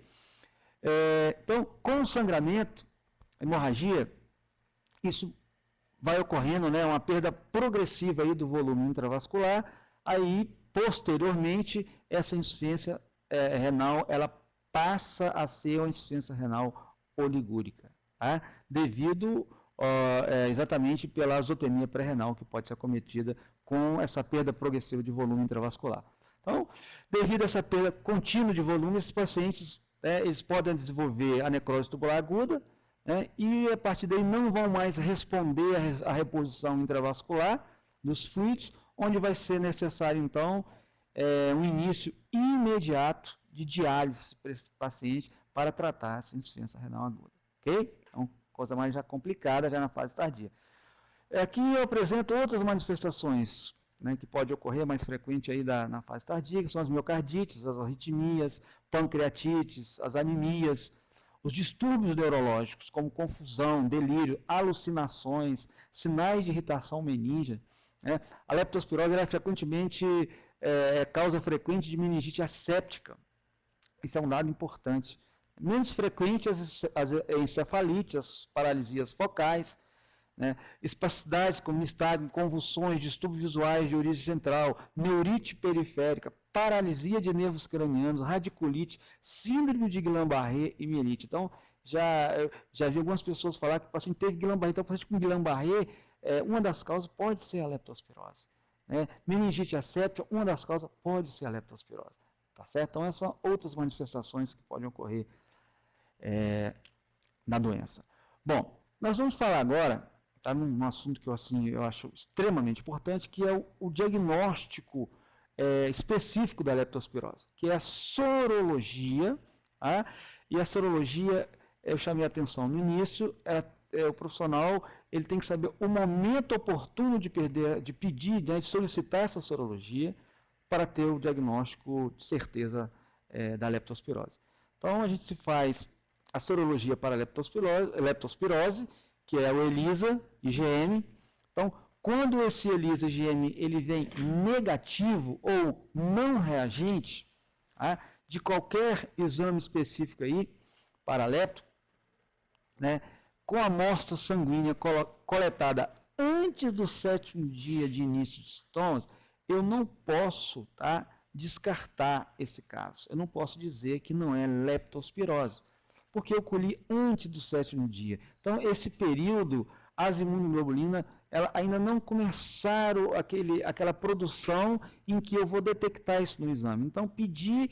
Speaker 2: Então, com o sangramento, hemorragia, isso vai ocorrendo, né, uma perda progressiva aí do volume intravascular, aí, posteriormente, essa insuficiência renal, ela passa a ser uma insuficiência renal oligúrica, tá? Devido exatamente pela azotemia pré-renal que pode ser acometida com essa perda progressiva de volume intravascular. Então, devido a essa perda contínua de volume, esses pacientes eles podem desenvolver a necrose tubular aguda, e a partir daí não vão mais responder à reposição intravascular dos fluidos, onde vai ser necessário, então, um início imediato de diálise para esse paciente para tratar essa insuficiência renal aguda. Ok? Então, coisa mais já complicada, já na fase tardia. Aqui eu apresento outras manifestações, que pode ocorrer mais frequente aí na fase tardia, que são as miocardites, as arritmias, pancreatites, as anemias, os distúrbios neurológicos, como confusão, delírio, alucinações, sinais de irritação meníngea. A leptospirose é frequentemente causa frequente de meningite asséptica. Isso é um dado importante. Menos frequente as encefalites, as paralisias focais, espasticidades como nistagmo, convulsões, distúrbios visuais de origem central, neurite periférica, paralisia de nervos cranianos, radiculite, síndrome de Guillain-Barré e mielite. Então, já vi algumas pessoas falar que o paciente teve Guillain-Barré. Então, o paciente com Guillain-Barré, uma das causas pode ser a leptospirose. Meningite asséptica, uma das causas pode ser a leptospirose. Tá certo? Então, essas são outras manifestações que podem ocorrer na doença. Bom, nós vamos falar agora, num assunto que eu acho extremamente importante, que é o diagnóstico específico da leptospirose, que é a sorologia. E a sorologia, eu chamei a atenção no início, o profissional ele tem que saber o momento oportuno de pedir, de solicitar essa sorologia para ter o diagnóstico de certeza da leptospirose. Então, a gente se faz a sorologia para a leptospirose, que é o ELISA IgM. Então, quando esse ELISA IgM ele vem negativo ou não reagente, de qualquer exame específico aí para a lepto, com a amostra sanguínea coletada antes do 7º dia de início de sintomas, eu não posso descartar esse caso. Eu não posso dizer que não é leptospirose, porque eu colhi antes do 7º dia. Então, esse período, as imunoglobulinas ainda não começaram aquela produção em que eu vou detectar isso no exame. Então, pedir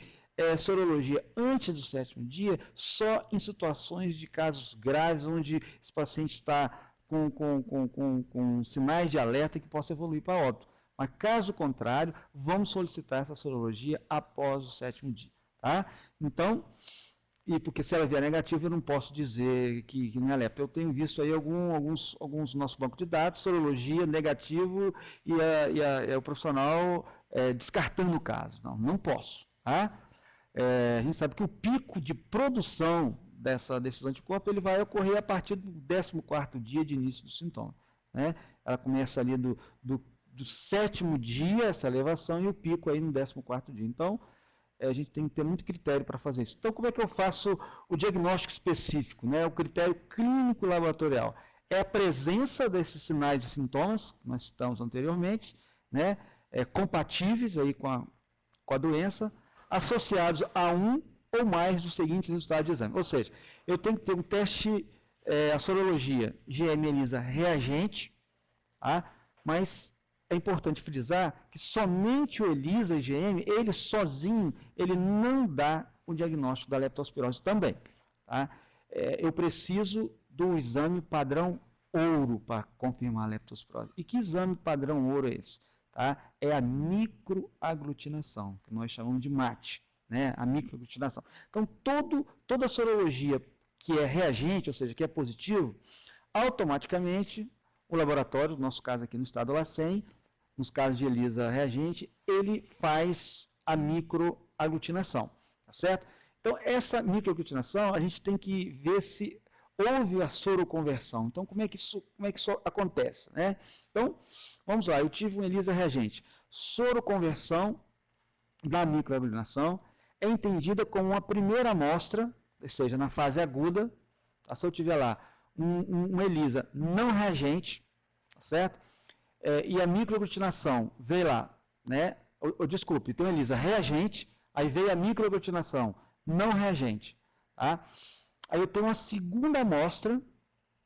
Speaker 2: sorologia antes do 7º dia, só em situações de casos graves, onde esse paciente está com sinais de alerta que possa evoluir para óbito. Mas, caso contrário, vamos solicitar essa sorologia após o 7º dia. Tá? Então, porque se ela vier negativa, eu não posso dizer que não é lepto. Eu tenho visto aí alguns no nosso banco de dados, sorologia negativo e o profissional descartando o caso. Não posso. Tá? A gente sabe que o pico de produção desses anticorpos ele vai ocorrer a partir do 14º dia de início do sintoma. Ela começa ali do 7º dia, essa elevação, e o pico aí no 14º dia. Então, a gente tem que ter muito critério para fazer isso. Então, como é que eu faço o diagnóstico específico? O critério clínico laboratorial é a presença desses sinais e sintomas, que nós citamos anteriormente, compatíveis aí com a doença, associados a um ou mais dos seguintes resultados de exame. Ou seja, eu tenho que ter um teste, a sorologia IgM ELISA reagente, mas é importante frisar que somente o ELISA IgM, ele sozinho, ele não dá o diagnóstico da leptospirose também. Eu preciso do exame padrão ouro para confirmar a leptospirose. E que exame padrão ouro é esse? É a microaglutinação, que nós chamamos de MAT, a microaglutinação. Então, toda sorologia que é reagente, ou seja, que é positivo, automaticamente o laboratório, no nosso caso aqui no estado do LACEN, nos casos de ELISA reagente, ele faz a microaglutinação, tá certo? Então, essa microaglutinação, a gente tem que ver se houve a soroconversão. Então, como é que isso acontece? Então, vamos lá, eu tive um ELISA reagente. Soroconversão da microaglutinação é entendida como uma primeira amostra, ou seja, na fase aguda, se eu tiver lá um ELISA não reagente, tá certo? E a microaglutinação veio lá, desculpe, tem um ELISA reagente, aí veio a microaglutinação não reagente. Tá? Aí eu tenho uma segunda amostra,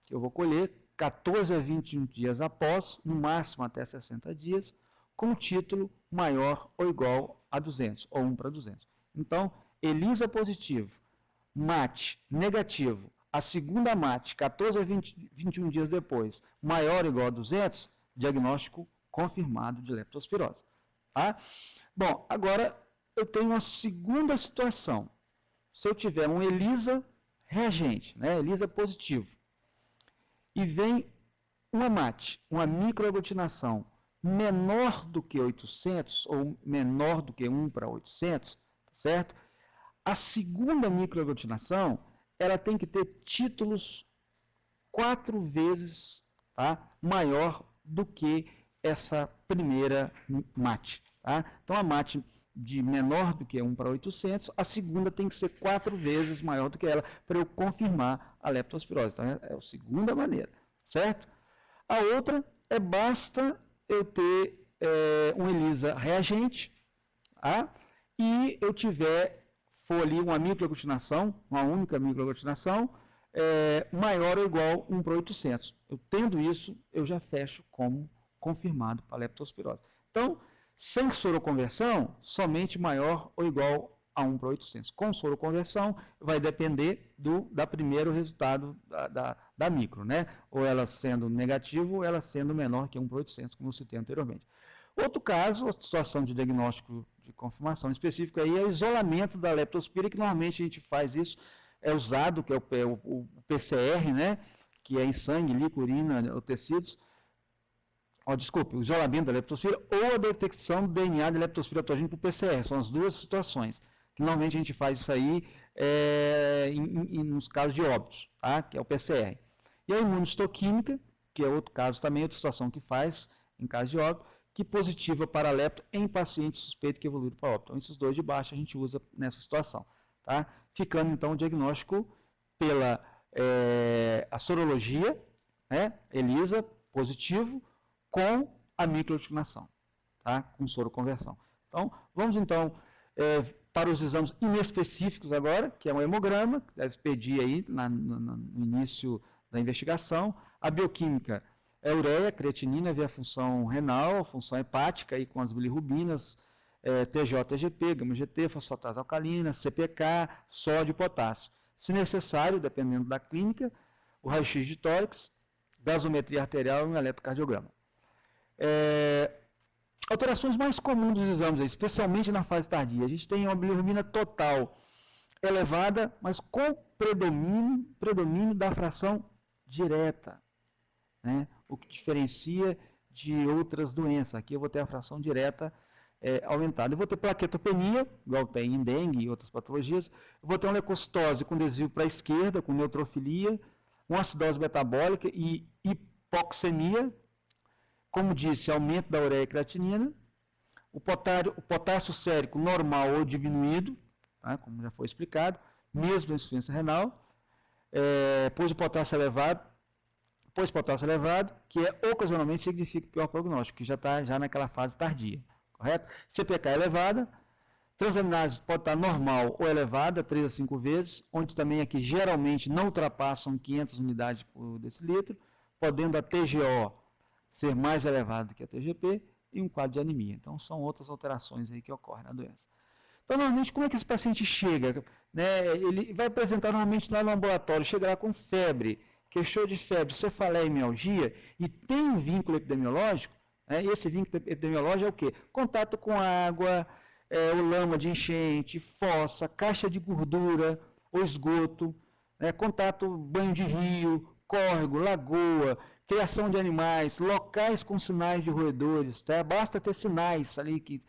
Speaker 2: que eu vou colher 14 a 21 dias após, no máximo até 60 dias, com título maior ou igual a 200, ou 1 para 200. Então, ELISA positivo, MAT negativo, a segunda MAT, 14 a 21 dias depois, maior ou igual a 200, diagnóstico confirmado de leptospirose. Tá? Bom, agora eu tenho uma segunda situação. Se eu tiver um ELISA reagente, né, ELISA positivo, e vem uma MAT, uma microaglutinação menor do que 800, ou menor do que 1 para 800, certo? A segunda microaglutinação, ela tem que ter títulos 4 vezes, tá, maior do que essa primeira MAT. Tá? Então, a MAT de menor do que 1 para 800, a segunda tem que ser 4 vezes maior do que ela, para eu confirmar a leptospirose. Então, é a segunda maneira, certo? A outra é basta eu ter um ELISA reagente, tá? E eu for ali uma microaglutinação, uma única microaglutinação, maior ou igual 1 para 800. Eu tendo isso, eu já fecho como confirmado para a leptospirose. Então, sem soroconversão, somente maior ou igual a 1 para 800. Com soroconversão, vai depender do primeiro resultado da micro, né? Ou ela sendo negativo, ou ela sendo menor que 1 para 800, como eu citei anteriormente. Outro caso, a situação de diagnóstico de confirmação específica, aí é o isolamento da leptospira, que normalmente a gente faz isso, é usado, que é o PCR, né? Que é em sangue, líquido, urina ou tecidos. O isolamento da leptospira ou a detecção do DNA de leptospira patogênica por PCR. São as duas situações. Que normalmente a gente faz isso aí nos casos de óbitos, tá? Que é o PCR. E a imunistoquímica, que é outro caso também, outra situação que faz em caso de óbito, que positiva para lepto em paciente suspeito que evoluíram para óbito. Então, esses dois de baixo a gente usa nessa situação. Tá? Ficando, então, o diagnóstico pela a sorologia, né? ELISA positivo, com a microaglutinação, tá? Com soroconversão. Então, vamos então para os exames inespecíficos agora, que é um hemograma, que deve pedir aí no início da investigação. A bioquímica é ureia, creatinina, via função renal, função hepática, aí com as bilirrubinas, TJ, TGP, gama-GT, fosfatase alcalina, CPK, sódio e potássio. Se necessário, dependendo da clínica, o raio-x de tórax, gasometria arterial e um eletrocardiograma. Alterações mais comuns dos exames, especialmente na fase tardia. A gente tem uma bilirrubina total elevada, mas com predomínio da fração direta, né? O que diferencia de outras doenças. Aqui eu vou ter a fração direta aumentada. Eu vou ter plaquetopenia, igual tem em dengue e outras patologias. Eu vou ter uma leucocitose com desvio para a esquerda, com neutrofilia, uma acidose metabólica e hipoxemia. Como disse, aumento da ureia e creatinina. O potássio sérico normal ou diminuído, tá? Como já foi explicado, mesmo na insuficiência renal. Pois o potássio elevado, que ocasionalmente significa pior prognóstico, que já está naquela fase tardia, correto? CPK elevada, transaminase pode estar normal ou elevada, 3 a 5 vezes, onde também aqui geralmente não ultrapassam 500 unidades por decilitro, podendo a TGO ser mais elevado que a TGP e um quadro de anemia. Então, são outras alterações aí que ocorrem na doença. Então, normalmente, como é que esse paciente chega? Né? Ele vai apresentar normalmente lá no ambulatório, chega lá com febre, queixou de febre, cefaleia e mialgia, e tem um vínculo epidemiológico, né? E esse vínculo epidemiológico é o quê? Contato com água, ou lama de enchente, fossa, caixa de gordura ou esgoto, contato, banho de rio, córrego, lagoa, criação de animais, locais com sinais de roedores, tá? Basta ter sinais ali que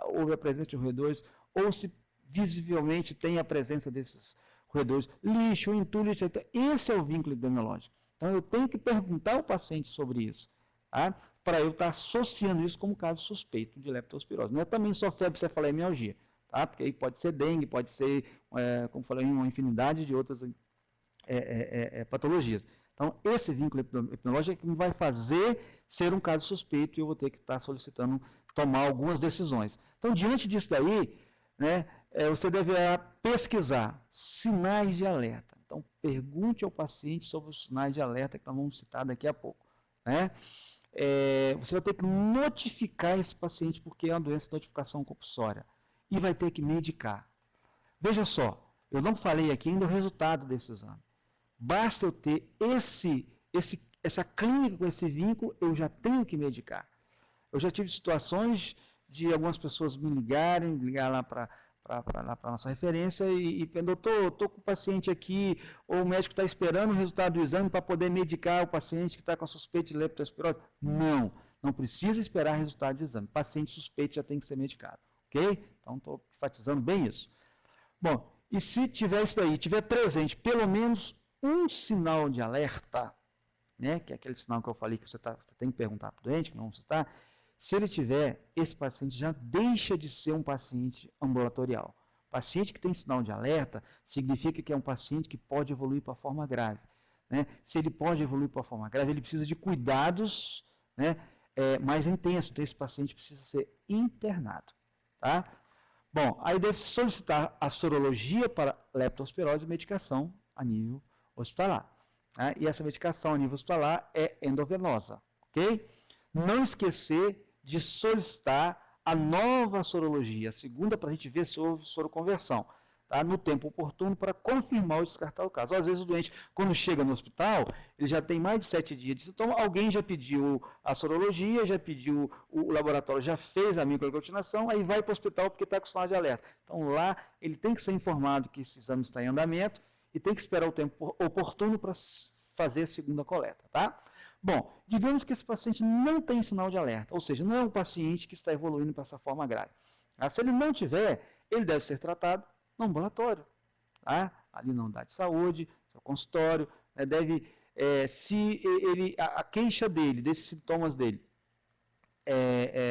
Speaker 2: houve a presença de roedores, ou se visivelmente tem a presença desses roedores, lixo, entulho, etc. Esse é o vínculo epidemiológico. Então, eu tenho que perguntar ao paciente sobre isso, tá? Para eu estar associando isso como caso suspeito de leptospirose. Não é também só febre, cefaleia e mialgia, tá? Porque aí pode ser dengue, pode ser, como falei, uma infinidade de outras patologias. Então, esse vínculo epidemiológico é que me vai fazer ser um caso suspeito e eu vou ter que estar solicitando tomar algumas decisões. Então, diante disso daí, né, você deverá pesquisar sinais de alerta. Então, pergunte ao paciente sobre os sinais de alerta que nós vamos citar daqui a pouco, né? Você vai ter que notificar esse paciente porque é uma doença de notificação compulsória. e vai ter que medicar. Veja só, eu não falei aqui ainda o resultado desse exame. Basta eu ter essa clínica com esse vínculo, eu já tenho que medicar. Eu já tive situações de algumas pessoas me ligar lá para a nossa referência e doutor, estou com o paciente aqui, ou o médico está esperando o resultado do exame para poder medicar o paciente que está com a suspeita de leptospirose. Não precisa esperar o resultado do exame. Paciente suspeito já tem que ser medicado. Ok? Então, estou enfatizando bem isso. Bom, e se tiver isso daí, tiver presente pelo menos um sinal de alerta, né, que é aquele sinal que eu falei que você tem que perguntar para o doente, que não você está, se ele tiver, esse paciente já deixa de ser um paciente ambulatorial. Paciente que tem sinal de alerta significa que é um paciente que pode evoluir para a forma grave. Né? Se ele pode evoluir para a forma grave, ele precisa de cuidados, né, mais intensos. Então, esse paciente precisa ser internado. Tá? Bom, aí deve solicitar a sorologia para leptospirose e medicação a nível hospitalar. Né? E essa medicação a nível hospitalar é endovenosa. Ok? Não esquecer de solicitar a nova sorologia, a segunda, para a gente ver se houve soroconversão, tá? No tempo oportuno para confirmar ou descartar o caso. Às vezes o doente, quando chega no hospital, ele já tem mais de 7 dias de sintoma, alguém já pediu a sorologia, já pediu, o laboratório já fez a microaglutinação, aí vai para o hospital porque está com sinal de alerta. Então lá ele tem que ser informado que esse exame está em andamento e tem que esperar o tempo oportuno para fazer a segunda coleta, tá? Bom, digamos que esse paciente não tem sinal de alerta, ou seja, não é um paciente que está evoluindo para essa forma grave. Se ele não tiver, ele deve ser tratado no ambulatório, tá? Ali na unidade de saúde, no consultório, né? Se a queixa dele, desses sintomas dele,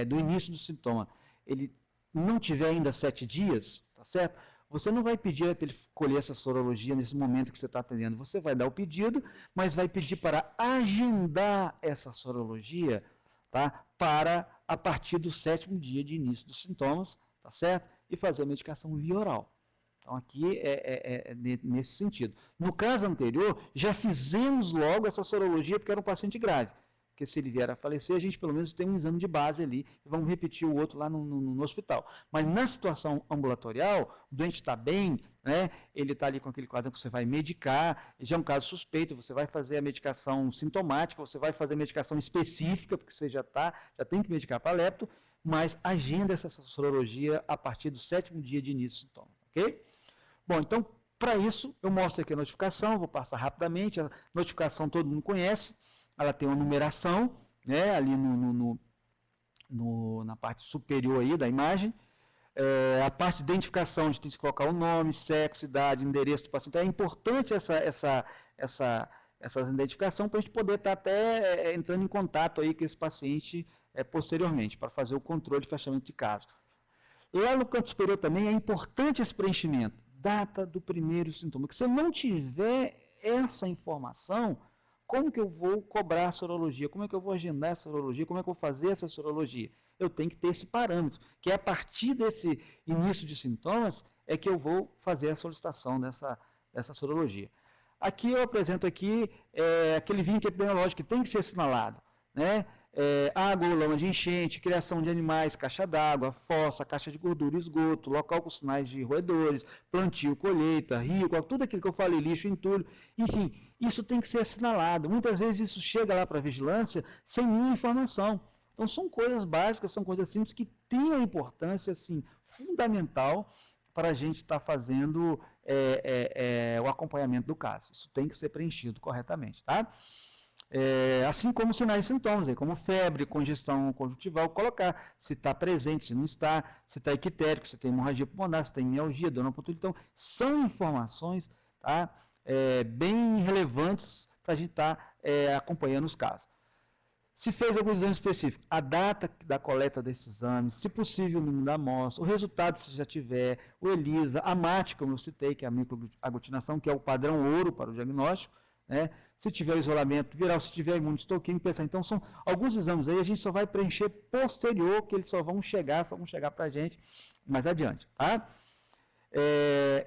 Speaker 2: do início do sintoma, ele não tiver ainda 7 dias, tá certo? Você não vai pedir para ele colher essa sorologia nesse momento que você está atendendo. Você vai dar o pedido, mas vai pedir para agendar essa sorologia, tá? Para a partir do 7º dia de início dos sintomas, tá certo? E fazer a medicação via oral. Então, aqui é nesse sentido. No caso anterior, já fizemos logo essa sorologia porque era um paciente grave. Porque se ele vier a falecer, a gente pelo menos tem um exame de base ali e vamos repetir o outro lá no hospital. Mas na situação ambulatorial, o doente está bem, né? Ele está ali com aquele quadro que você vai medicar, já é um caso suspeito, você vai fazer a medicação sintomática, você vai fazer a medicação específica, porque você já tem que medicar para lepto, mas agenda essa sorologia a partir do 7º dia de início do sintoma, ok? Bom, então, para isso, eu mostro aqui a notificação, vou passar rapidamente, a notificação todo mundo conhece. Ela tem uma numeração, né, ali na parte superior aí da imagem. A parte de identificação, a gente tem que colocar o nome, sexo, idade, endereço do paciente. É importante essa identificação para a gente poder estar até entrando em contato aí com esse paciente posteriormente, para fazer o controle de fechamento de caso. Lá no canto superior também é importante esse preenchimento. Data do primeiro sintoma. Porque se eu não tiver essa informação, como que eu vou cobrar a sorologia? Como é que eu vou agendar a sorologia? Como é que eu vou fazer essa sorologia? Eu tenho que ter esse parâmetro, que é a partir desse início de sintomas é que eu vou fazer a solicitação dessa sorologia. Aqui eu apresento aquele vínculo epidemiológico que tem que ser assinalado, né? Água ou lama de enchente, criação de animais, caixa d'água, fossa, caixa de gordura, esgoto, local com sinais de roedores, plantio, colheita, rio, tudo aquilo que eu falei, lixo, entulho, enfim, isso tem que ser assinalado. Muitas vezes isso chega lá para a vigilância sem nenhuma informação. Então são coisas básicas, são coisas simples que têm a importância assim, fundamental para a gente estar fazendo o acompanhamento do caso. Isso tem que ser preenchido corretamente, tá? Assim como sinais e sintomas, como febre, congestão conjuntival, colocar se está presente, se não está, se está equitérico, se tem hemorragia pulmonar, se tem mialgia, dor na pontura. Então, são informações, tá, bem relevantes para a gente estar acompanhando os casos. Se fez algum exame específico, a data da coleta desse exame, se possível o número da amostra, o resultado se já tiver, o ELISA, a MAT, como eu citei, que é a microaglutinação, que é o padrão ouro para o diagnóstico, né? Se tiver isolamento viral, se tiver imunistoquímico, pensar. Então, são alguns exames aí, a gente só vai preencher posterior, que eles só vão chegar para a gente mais adiante, tá?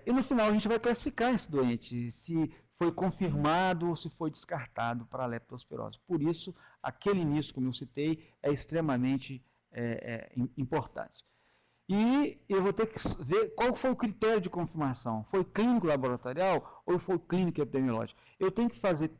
Speaker 2: E no final a gente vai classificar esse doente, se foi confirmado ou se foi descartado para a leptospirose. Por isso, aquele início, como eu citei, é extremamente importante. E eu vou ter que ver qual foi o critério de confirmação. Foi clínico laboratorial ou foi clínico epidemiológico? Eu tenho que fazer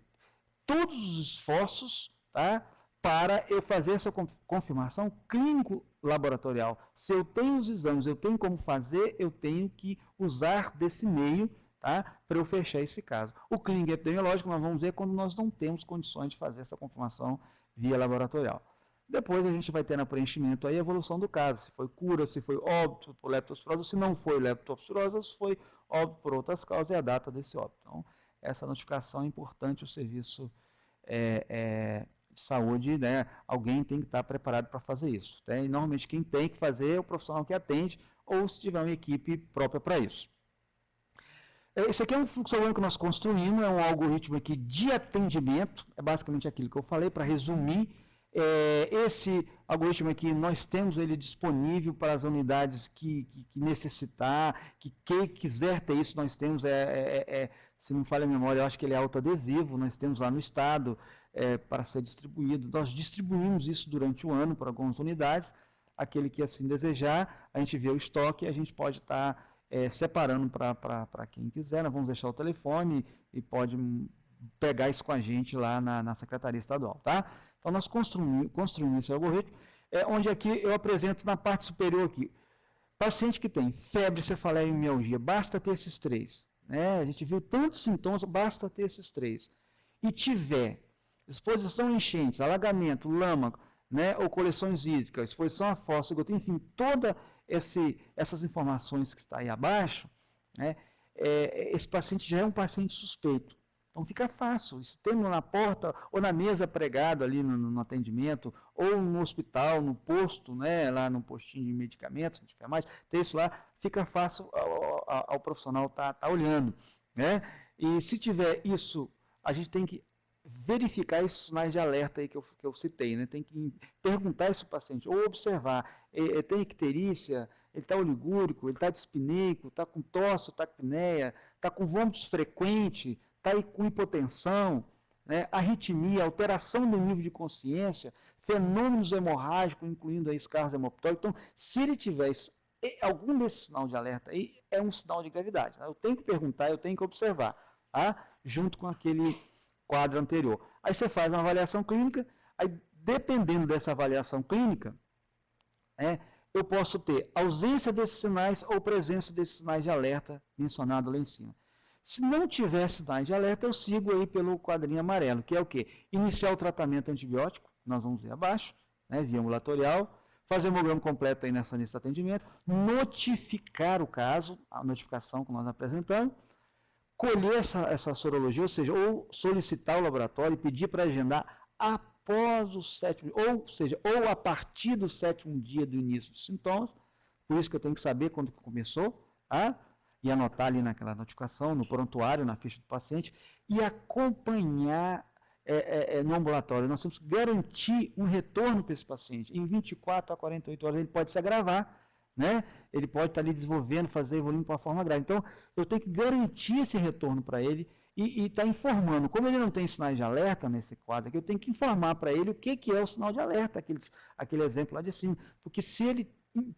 Speaker 2: todos os esforços, tá, para eu fazer essa confirmação clínico-laboratorial. Se eu tenho os exames, eu tenho como fazer, eu tenho que usar desse meio, tá, para eu fechar esse caso. O clínico epidemiológico nós vamos ver quando nós não temos condições de fazer essa confirmação via laboratorial. Depois a gente vai ter no preenchimento aí a evolução do caso, se foi cura, se foi óbito por leptospirose, se não foi leptospirose, ou se foi óbito por outras causas e a data desse óbito. Então, essa notificação é importante, o serviço de saúde, né, alguém tem que estar preparado para fazer isso. Tá? E normalmente quem tem que fazer é o profissional que atende, ou se tiver uma equipe própria para isso. Esse aqui é um fluxo que nós construímos, é um algoritmo aqui de atendimento, é basicamente aquilo que eu falei, para resumir. Esse algoritmo aqui, nós temos ele disponível para as unidades que necessitar, que quem quiser ter isso, nós temos, se não me falha a memória, eu acho que ele é autoadesivo, nós temos lá no estado para ser distribuído. Nós distribuímos isso durante o ano para algumas unidades, aquele que assim desejar, a gente vê o estoque e a gente pode estar separando para quem quiser. Nós vamos deixar o telefone e pode pegar isso com a gente lá na Secretaria Estadual, tá? Então, nós construímos esse algoritmo, onde aqui eu apresento na parte superior aqui, paciente que tem febre, cefaleia e mialgia, basta ter esses três, né? A gente viu tantos sintomas, basta ter esses três. E tiver exposição a enchentes, alagamento, lama, né, ou coleções hídricas, exposição a fósforo, enfim, todas essas informações que está aí abaixo, né, esse paciente já é um paciente suspeito. Então fica fácil, isso tem na porta ou na mesa pregado ali no atendimento, ou no hospital, no posto, né, lá no postinho de medicamentos, de enfermagem, tem isso lá, fica fácil ao profissional tá olhando, né? E se tiver isso, a gente tem que verificar esses sinais de alerta aí que eu citei, né? Tem que perguntar isso ao paciente, ou observar, tem icterícia, ele está oligúrico, ele está dispineico, está com tosse, está com apneia, está com vômitos frequentes, está com hipotensão, né, arritmia, alteração do nível de consciência, fenômenos hemorrágicos, incluindo aí escarros hemoptóricos. Então, se ele tiver algum desse sinal de alerta aí, é um sinal de gravidade. Né? Eu tenho que perguntar, eu tenho que observar, tá? Junto com aquele quadro anterior. Aí você faz uma avaliação clínica, aí dependendo dessa avaliação clínica, eu posso ter ausência desses sinais ou presença desses sinais de alerta mencionado lá em cima. Se não tiver sinais de alerta, eu sigo aí pelo quadrinho amarelo, que é o quê? Iniciar o tratamento antibiótico, nós vamos ver abaixo, né, via ambulatorial, fazer hemograma completo aí nesse atendimento, notificar o caso, a notificação que nós apresentamos, colher essa sorologia, ou seja, ou solicitar o laboratório e pedir para agendar após o 7º, ou seja, ou a partir do 7º dia do início dos sintomas, por isso que eu tenho que saber quando que começou, tá? E anotar ali naquela notificação, no prontuário, na ficha do paciente, e acompanhar no ambulatório. Nós temos que garantir um retorno para esse paciente. Em 24 a 48 horas ele pode se agravar, né? Ele pode estar ali desenvolvendo, evoluindo para uma forma grave. Então, eu tenho que garantir esse retorno para ele e estar informando. Como ele não tem sinais de alerta nesse quadro aqui, eu tenho que informar para ele o que é o sinal de alerta, aquele exemplo lá de cima. Porque se ele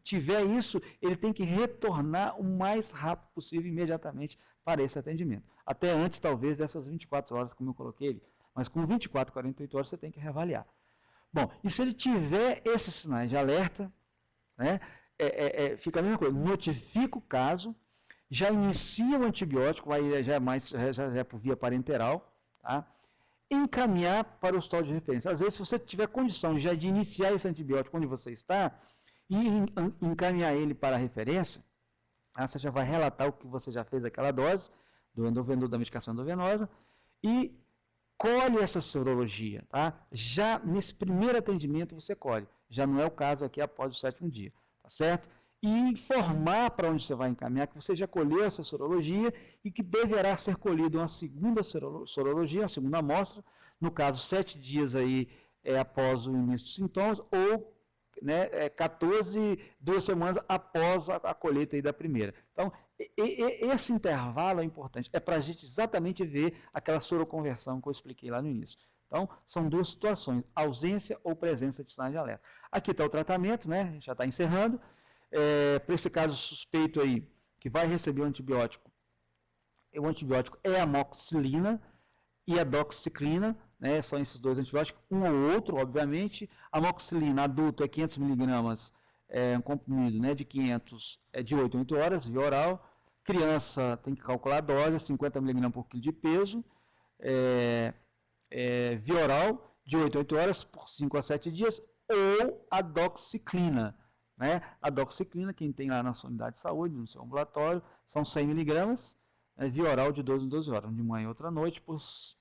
Speaker 2: tiver isso, ele tem que retornar o mais rápido possível, imediatamente, para esse atendimento. Até antes, talvez, dessas 24 horas, como eu coloquei ele. Mas com 24, 48 horas, você tem que reavaliar. Bom, e se ele tiver esses sinais de alerta, né, fica a mesma coisa, notifica o caso, já inicia o antibiótico, aí já é por via parenteral, tá? Encaminhar para o hospital de referência. Às vezes, se você tiver condição já de iniciar esse antibiótico onde você está, e encaminhar ele para a referência, você já vai relatar o que você já fez aquela dose da medicação endovenosa e colhe essa sorologia, tá? Já nesse primeiro atendimento você colhe, já não é o caso aqui após o 7º dia, tá certo? E informar para onde você vai encaminhar que você já colheu essa sorologia e que deverá ser colhida uma segunda sorologia, uma segunda amostra, no caso 7 dias aí após o início dos sintomas ou 2 semanas após a colheita aí da primeira. Então, esse intervalo é importante, é para a gente exatamente ver aquela soroconversão que eu expliquei lá no início. Então, são duas situações, ausência ou presença de sinais de alerta. Aqui está o tratamento, né? Já está encerrando. Para esse caso suspeito aí, que vai receber o antibiótico é a amoxicilina e a doxiciclina, né? São esses dois antibióticos, um ou outro, obviamente. A amoxicilina adulto é 500 mg, um comprimido, né, de 500, de 8 em 8 horas, via oral. Criança tem que calcular a dose, 50 mg por quilo de peso, via oral, de 8 a 8 horas, por 5 a 7 dias, ou a doxiciclina, né? A doxiciclina, quem tem lá na sua unidade de saúde, no seu ambulatório, são 100 mg, via oral de 12 em 12 horas, de manhã e outra noite, por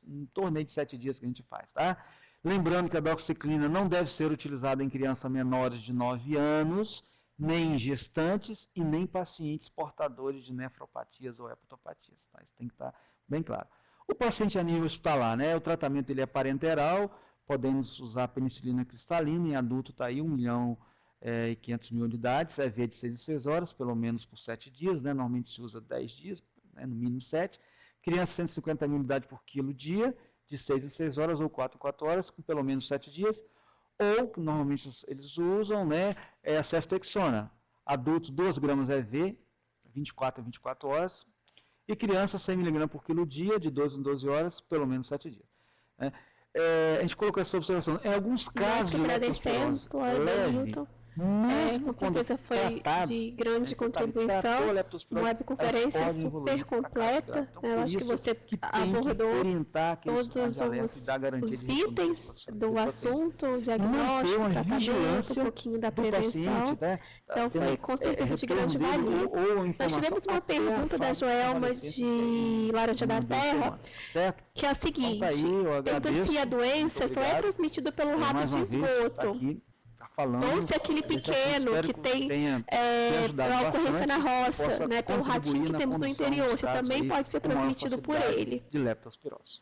Speaker 2: um torneio de 7 dias que a gente faz, tá? Lembrando que a doxiciclina não deve ser utilizada em crianças menores de 9 anos, nem em gestantes e nem pacientes portadores de nefropatias ou hepatopatias, tá? Isso tem que estar bem claro. O paciente a nível hospitalar, né? O tratamento ele é parenteral, podemos usar penicilina cristalina, em adulto está aí 1.500.000 unidades, EV de 6 em 6 horas, pelo menos por 7 dias, né? Normalmente se usa 10 dias, né? No mínimo 7. Criança 150.000 unidades por quilo dia, de 6 em 6 horas ou 4 em 4 horas, com pelo menos 7 dias. Ou, que normalmente eles usam, né, é a ceftriaxona. Adultos, 2 gramas EV, 24 a 24 horas. E criança, 100 mg por quilo dia, de 12 em 12 horas, pelo menos 7 dias. Né? A gente colocou essa observação. Em alguns casos de leptospirose leve,
Speaker 1: com certeza foi de grande contribuição, uma webconferência super completa.
Speaker 2: Então,
Speaker 1: eu acho que você abordou todos os itens do assunto, diagnóstico, tratamento, um pouquinho da prevenção. Então foi com certeza de grande valia. Nós tivemos uma pergunta da Joelma de Laranja da Terra, que é a seguinte: pergunta se a doença só é transmitida pelo rabo de esgoto. Ou se aquele pequeno que tem a ocorrência na roça, né, pelo ratinho que temos no interior, se também pode ser transmitido por ele.
Speaker 2: De leptospirose.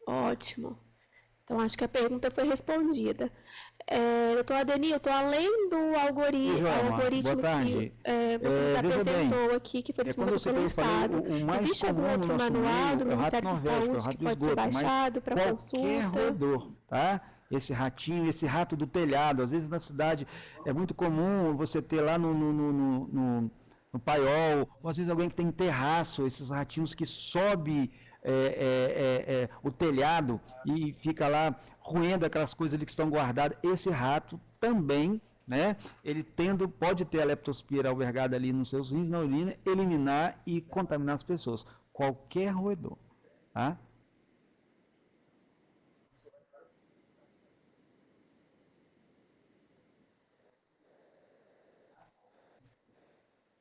Speaker 1: Ótimo. Então, acho que a pergunta foi respondida. Doutor Adenilton, além do algoritmo que você nos apresentou aqui, que foi desenvolvido pelo Estado, existe algum outro manual do Ministério da Saúde que pode ser baixado para consulta?
Speaker 2: Qualquer roedor, tá? Esse ratinho, esse rato do telhado, às vezes na cidade é muito comum você ter lá no paiol, ou às vezes alguém que tem terraço, esses ratinhos que sobe o telhado e fica lá roendo aquelas coisas ali que estão guardadas. Esse rato também, né, ele pode ter a leptospira albergada ali nos seus rins, na urina, eliminar e contaminar as pessoas. Qualquer roedor, tá?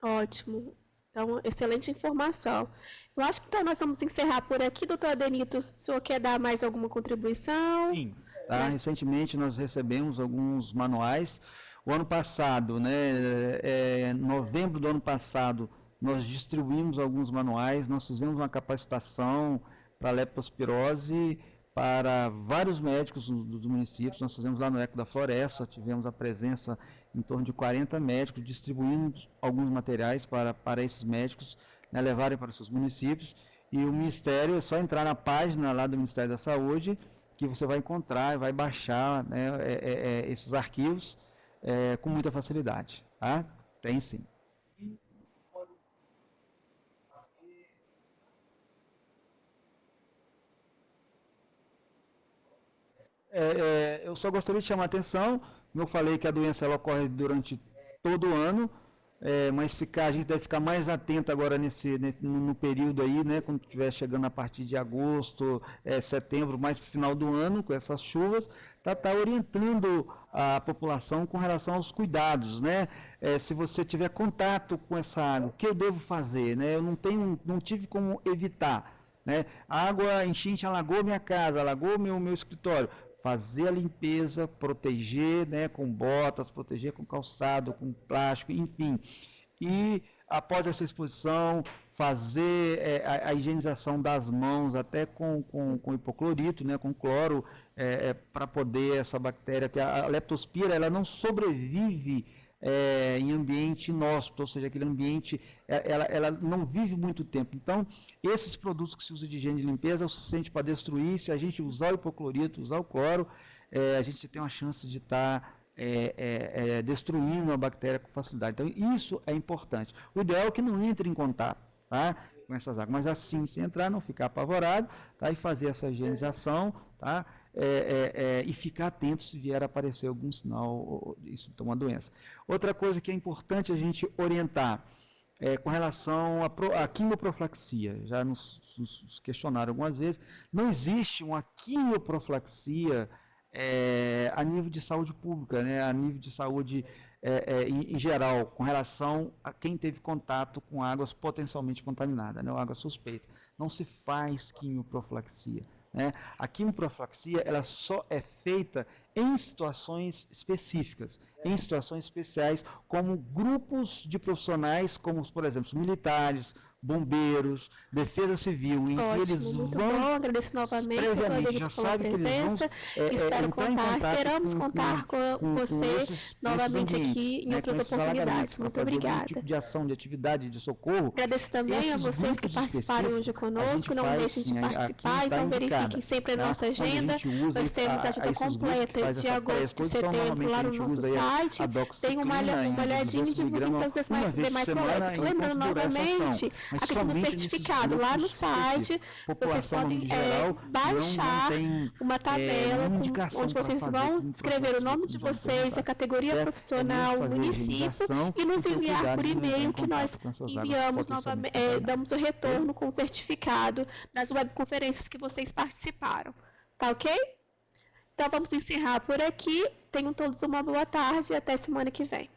Speaker 1: Ótimo. Então, excelente informação. Eu acho que então nós vamos encerrar por aqui, doutor Adenilton. O senhor quer dar mais alguma contribuição?
Speaker 2: Sim. Tá? Recentemente nós recebemos alguns manuais. O ano passado, né, novembro do ano passado, nós distribuímos alguns manuais, nós fizemos uma capacitação para leptospirose para vários médicos dos municípios. Nós fizemos lá no Eco da Floresta, tivemos a presença em torno de 40 médicos, distribuindo alguns materiais para esses médicos, né, levarem para os seus municípios. E o Ministério, é só entrar na página lá do Ministério da Saúde, que você vai encontrar, vai baixar, né, esses arquivos com muita facilidade. Tá? Tem sim. Eu só gostaria de chamar a atenção, como eu falei que a doença ela ocorre durante todo o ano, mas a gente deve ficar mais atento agora no período aí, né, quando estiver chegando a partir de agosto, setembro, mais para o final do ano, com essas chuvas, tá orientando a população com relação aos cuidados, né? Se você tiver contato com essa água, o que eu devo fazer, né? Eu não tive como evitar. né? Água, enchente alagou minha casa, alagou meu escritório. Fazer a limpeza, proteger, né, com botas, proteger com calçado, com plástico, enfim. E após essa exposição, fazer a higienização das mãos, até com hipoclorito, né, com cloro, para poder essa bactéria, que a leptospira, ela não sobrevive em ambiente inóspito, ou seja, aquele ambiente, ela não vive muito tempo. Então, esses produtos que se usa de higiene e limpeza é o suficiente para destruir. Se a gente usar o hipoclorito, usar o cloro, a gente tem uma chance de estar destruindo a bactéria com facilidade. Então, isso é importante. O ideal é que não entre em contato, tá, com essas águas, mas assim, se entrar, não ficar apavorado, tá, e fazer essa higienização, tá, e ficar atento se vier a aparecer algum sinal e sintoma da doença. Outra coisa que é importante a gente orientar com relação à quimioprofilaxia, já nos questionaram algumas vezes, não existe uma quimioprofilaxia a nível de saúde pública, né, a nível de saúde em geral, com relação a quem teve contato com águas potencialmente contaminadas, né, ou água suspeita. Não se faz quimioprofilaxia, né? A quimioprofilaxia, ela só é feita em situações específicas, em situações especiais, como grupos de profissionais, como, por exemplo, os militares, bombeiros, defesa civil, em que eles
Speaker 1: muito
Speaker 2: vão
Speaker 1: bom, agradeço novamente
Speaker 2: previamente, já sabe que eles vão
Speaker 1: esperamos contar com você novamente aqui em outras oportunidades. Muito obrigada.
Speaker 2: Tipo de ação, de atividade, de socorro.
Speaker 1: Agradeço também a vocês que participaram hoje conosco, não deixem de participar, então verifiquem sempre a nossa agenda. Nós temos a ajuda completa de agosto, de setembro, lá no nosso site. Tem uma olhadinha e divulguem para os demais colegas. Lembrando novamente, a questão do certificado, lá no site, vocês podem baixar uma tabela onde vocês vão escrever o nome de vocês, a categoria profissional, o município, e nos enviar por e-mail, que nós enviamos novamente, damos o retorno com o certificado das webconferências que vocês participaram. Tá ok? Então vamos encerrar por aqui. Tenham todos uma boa tarde e até semana que vem.